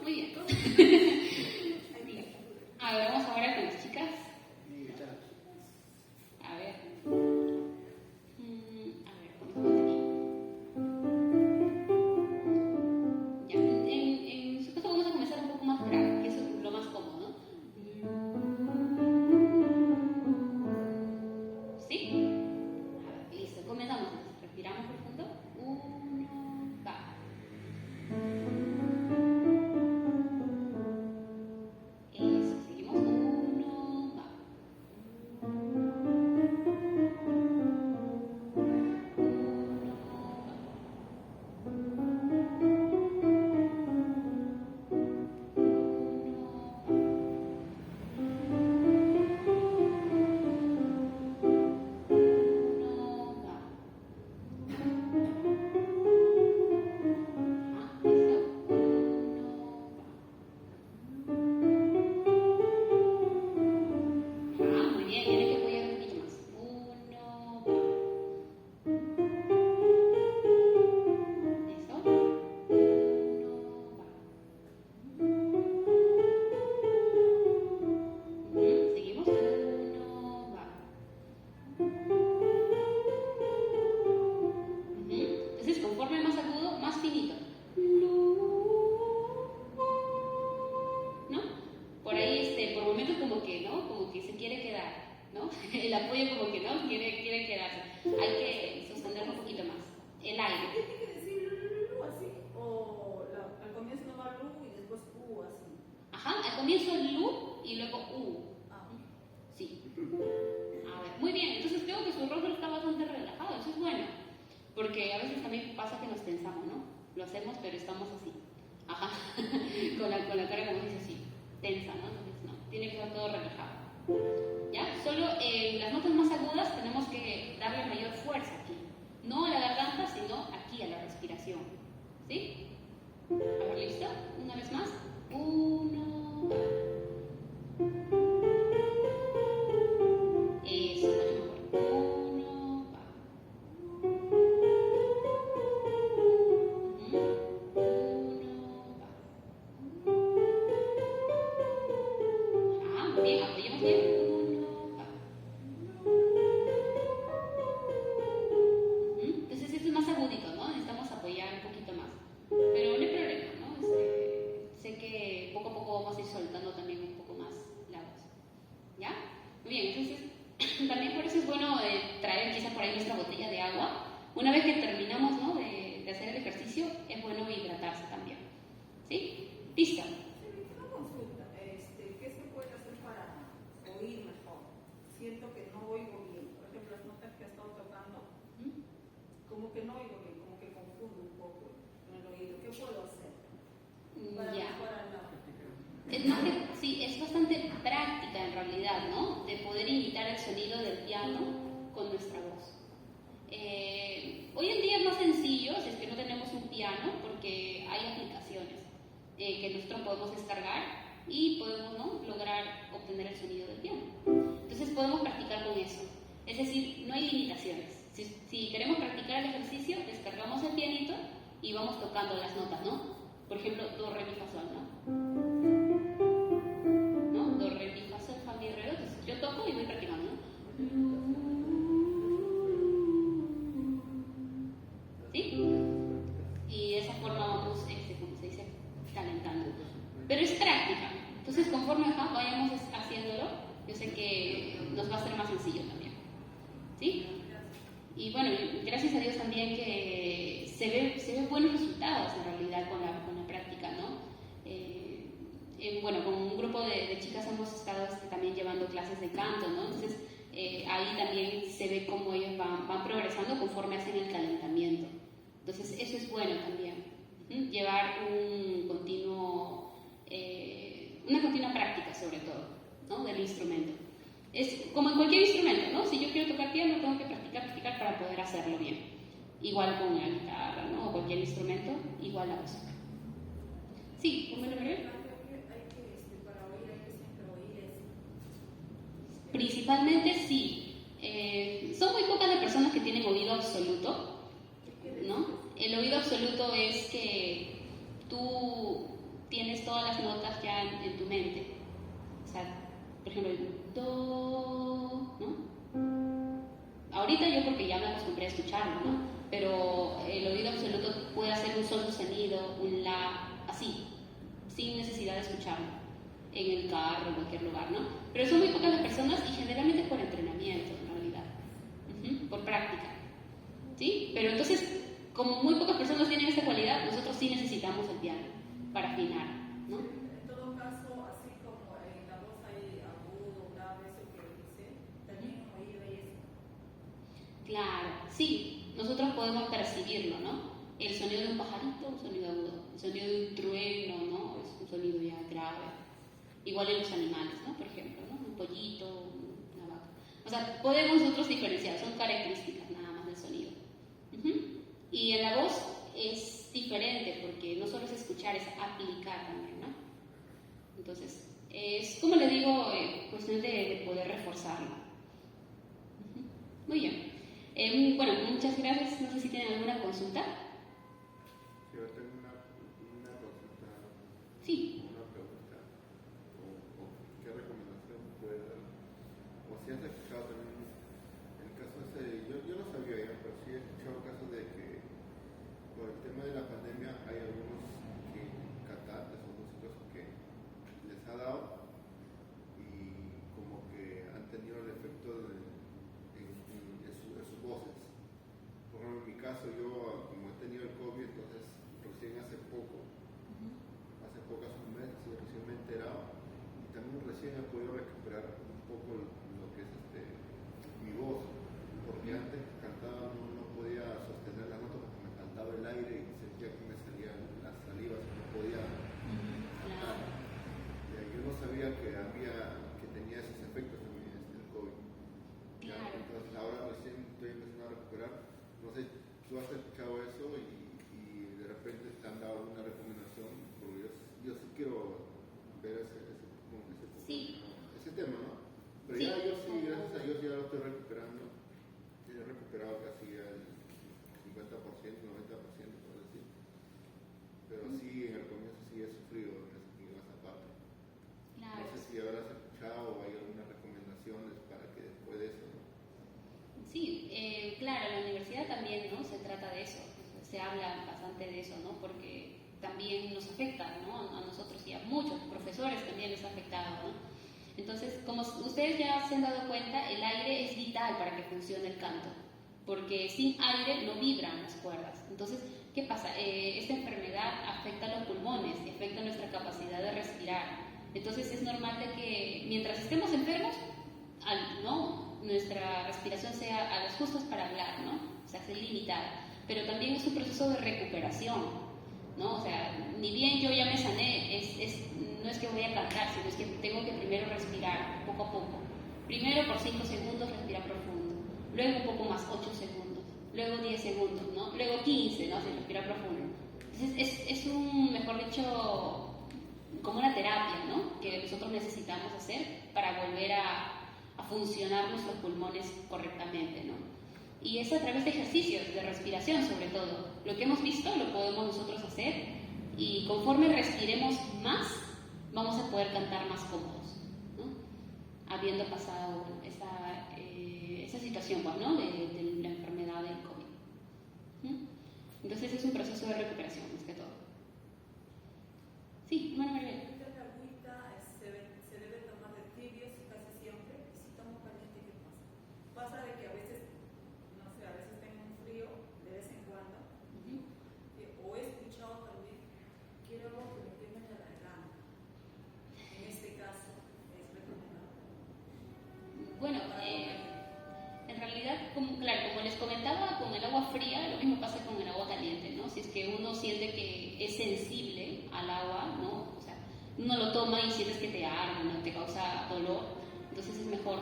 muy bien. A ver, vamos ahora con las chicas. A ver. A ver, vamos aquí. Ya, en su caso vamos a comenzar un poco más grave, que eso es lo más cómodo, ¿no? ¿Sí? A ver, listo, comenzamos. Respiramos profundo. 1, va. Eso, seguimos. 1, va. 1, va. Muy bien, tiene que apoyar un poquito más. 1, va. Eso. 1, va. Seguimos. 1, va. Entonces, conforme más agudo, más finito. ¿No? Por ahí, por momentos como que, ¿no? Como que se quiere quedar, ¿no? El apoyo como que, ¿no? Quiere quedarse. Hay que sostenerlo un poquito más. El aire.
¿Qué tiene que decir lu así? ¿O al comienzo no va lu y después u así?
Ajá, al comienzo lu y luego u.
Ah,
Sí. A ver, muy bien. Entonces creo que su rostro está bastante relajado. Eso es bueno. Porque a veces también pasa que nos tensamos, ¿no? Lo hacemos, pero estamos así. Ajá. con la cara como dice así. Tensa, ¿no? Entonces no. Tiene que estar todo relajado. ¿Ya? Solo en las notas más agudas tenemos que darle mayor fuerza aquí. No a la garganta, sino aquí a la respiración. ¿Sí? A ver, ¿listo? Una vez más. 1, eso, mucho mejor. 1, va. 1, va. Muy bien, apoyemos bien. 1, va. Entonces esto es más agudito, ¿no? Necesitamos apoyar un poquito más. Pero no hay problema, ¿no? Sé que poco a poco vamos a ir soltando también un poco más la voz. ¿Ya? Muy bien, entonces también por eso es bueno traer quizá por ahí nuestra botella de agua. Una vez que terminamos, ¿no? de hacer el ejercicio, es bueno hidratarse también. ¿Sí? Listo.
una consulta. ¿Qué se puede hacer para oír mejor? Siento que no oigo bien. Por ejemplo, las notas que he estado tocando, como que no oigo bien, como que confundo un poco en el oído. ¿Qué puedo hacer para
Ya.
mejorar la...
Es más que, sí, es bastante práctica en realidad, ¿no? De poder imitar el sonido del piano con nuestra voz. Hoy en día es más sencillo si es que no tenemos un piano, porque hay aplicaciones que nosotros podemos descargar y podemos, ¿no? lograr obtener el sonido del piano. Entonces podemos practicar con eso. Es decir, no hay limitaciones. Si queremos practicar el ejercicio, descargamos el pianito y vamos tocando las notas, ¿no? Por ejemplo, do, re, mi, fa, sol, ¿no? Do, re, mi, fa, sol, fa, mi, re, do. Entonces yo toco y voy practicando, ¿no? ¿Sí? Y de esa forma vamos, como se dice, calentando. Pero es práctica. Entonces, conforme vayamos haciéndolo, yo sé que nos va a ser más sencillo también. ¿Sí? Y bueno, gracias a Dios también que se ven buenos resultados en realidad con la práctica, ¿no? Bueno, con un grupo de chicas hemos estado también llevando clases de canto, ¿no? Entonces, ahí también se ve cómo ellos van progresando conforme hacen el calentamiento. Entonces, eso es bueno también. Llevar una continua práctica, sobre todo, ¿no? Del instrumento. Es como en cualquier instrumento, ¿no? Si yo quiero tocar piano, tengo que practicar para poder hacerlo bien. Igual con la guitarra, ¿no? O cualquier instrumento, igual la voz. Sí, ¿cómo lo veré?
Para oír hay que siempre oír eso.
Principalmente sí. Son muy pocas las personas que tienen oído absoluto, ¿no? El oído absoluto es que tú tienes todas las notas ya en tu mente. O sea, por ejemplo, el do, ¿no? Ahorita yo porque ya me acostumbré a escucharlo, ¿no? Pero el oído absoluto puede hacer un sol sostenido, un la, así, sin necesidad de escucharlo en el carro, en cualquier lugar, ¿no? Pero son muy pocas las personas y generalmente por entrenamiento, en realidad, por práctica, ¿sí? Pero entonces, como muy pocas personas tienen esta cualidad, nosotros sí necesitamos el piano para afinar, ¿no?
En todo caso, así como en la voz hay agudo, grave, eso que dice, también en oído hay eso.
Claro, sí, nosotros podemos percibirlo, ¿no? El sonido de un pajarito, un sonido agudo, el sonido de un trueno, ¿no? Es un sonido ya grave. Igual en los animales, ¿no? Por ejemplo, ¿no? Un pollito, una vaca. O sea, podemos nosotros diferenciar, son características nada más del sonido. Y en la voz es diferente porque no solo es escuchar, es aplicar también, ¿no? Entonces, es como le digo, cuestión de poder reforzarlo. Muy bien. Bueno, muchas gracias. No sé si tienen alguna consulta.
Yo tengo una consulta,
Sí.
una pregunta, o qué recomendación puede dar. O si has escuchado también el caso ese, yo no sabía ya, pero sí he escuchado casos de que por el tema de la pandemia hay algunos cantantes o músicos que les ha dado y como que han tenido el efecto en sus voces. Por ejemplo, en mi caso, yo como he tenido el COVID, entonces recién hace hace un mes, sí, recién me he enterado y también recién he podido recuperar un poco lo que es mi voz, porque antes cantaba no podía sostener la nota porque me faltaba el aire y sentía que me salían las salivas y no podía cantar. Yo no sabía que tenía esos efectos en el COVID.
Claro.
Entonces ahora recién estoy empezando a recuperar. No sé, tú has escuchado eso y de repente te han dado alguna recomendación, porque yo sí quiero ver ese tema, ¿no? Pero
Sí.
ya yo sí, gracias a Dios ya lo estoy recuperando. He recuperado casi el 50%, 90%, por decir. Pero sí, en el comienzo sí he sufrido en esa parte.
Claro.
No sé si habrás escuchado o hay algunas recomendaciones para que después de eso, ¿no?
Sí, claro, en la universidad también, ¿no? Se trata de eso, se habla bastante de eso, ¿no? Porque también nos afecta, ¿no? A nosotros y a muchos profesores también les ha afectado, ¿no? Entonces, como ustedes ya se han dado cuenta, el aire es vital para que funcione el canto, porque sin aire no vibran las cuerdas. Entonces, ¿qué pasa? Esta enfermedad afecta a los pulmones y afecta nuestra capacidad de respirar. Entonces, es normal de que mientras estemos enfermos, ¿no? Nuestra respiración sea a las justas para hablar, ¿no? O sea, sea limitada. Pero también es un proceso de recuperación, ¿no? O sea, ni bien yo ya me sané, no es que voy a cantar, sino es que tengo que primero respirar poco a poco. Primero por 5 segundos respirar profundo, luego un poco más, 8 segundos, luego 10 segundos, ¿no? Luego 15, ¿no? Así, respirar profundo. Entonces es un, mejor dicho, como una terapia, ¿no? Que nosotros necesitamos hacer para volver a funcionar nuestros pulmones correctamente, ¿no? Y es a través de ejercicios de respiración, sobre todo. Lo que hemos visto lo podemos nosotros hacer y conforme respiremos más, vamos a poder cantar más cómodos, ¿no? Habiendo pasado esa situación, pues, ¿no? de la enfermedad del COVID. Entonces es un proceso de recuperación, más que todo. Sí, bueno, María.
La agüita se debe tomar de tibios casi siempre, y si tomo caliente, ¿qué pasa? Pasa de que a veces, no sé, a veces tengo un frío de vez en cuando, o he escuchado también, quiero algo que me queme la garganta. En este caso, ¿es recomendable?
Bueno, en realidad, claro, como les comentaba, con el agua fría, lo mismo pasa con el agua caliente, ¿no? Si es que uno siente que es sensible al agua, ¿no? O sea, uno lo toma y sientes que te arde, ¿no? Te causa dolor, entonces es mejor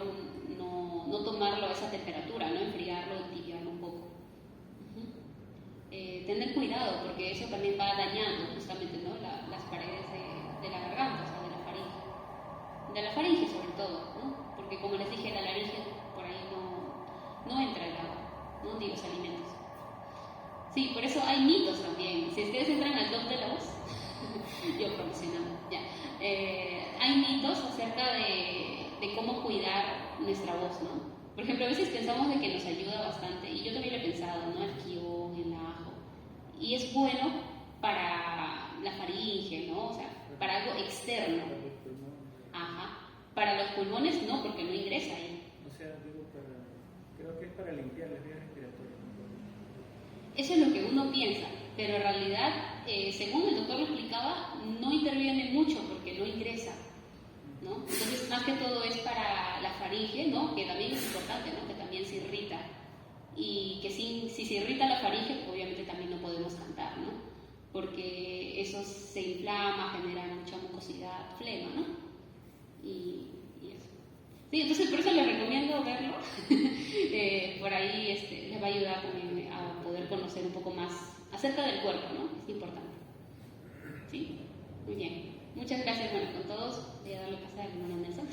no tomarlo a esa temperatura, ¿no? Enfriarlo y tibiarlo un poco. Tener cuidado, porque eso también va dañando justamente, ¿no? Las paredes de la garganta, o sea, de la faringe sobre todo, ¿no? Porque como les dije, la laringe por ahí no entra el agua, ¿no? Ni los alimentos. Sí, por eso hay mitos también. Si ustedes entran al top de la voz, Yo promocionando, ya. Hay mitos acerca de cómo cuidar nuestra voz, ¿no? Por ejemplo, a veces pensamos de que nos ayuda bastante, y yo también lo he pensado, ¿no? El kion, el ajo. Y es bueno para la faringe, ¿no? O sea, para algo externo.
Para los pulmones.
Ajá. Para los pulmones no, porque no ingresa ahí.
O sea, digo, creo que es para limpiar las vías respiratorias.
Eso es lo que uno piensa, pero en realidad, según el doctor lo explicaba, no interviene mucho porque no ingresa, ¿no? Entonces, más que todo es para la faringe, ¿no? Que también es importante, ¿no? Que también se irrita. Y que si se irrita la faringe, pues obviamente también no podemos cantar, ¿no? Porque eso se inflama, genera mucha mucosidad, flema, ¿no? Y eso. Sí, entonces por eso les recomiendo verlo. Por ahí les va a ayudar también a poder conocer un poco más acerca del cuerpo, ¿no? Es importante. ¿Sí? Muy bien. Muchas gracias. Bueno, con todos voy a darle paso al hermano Nelson.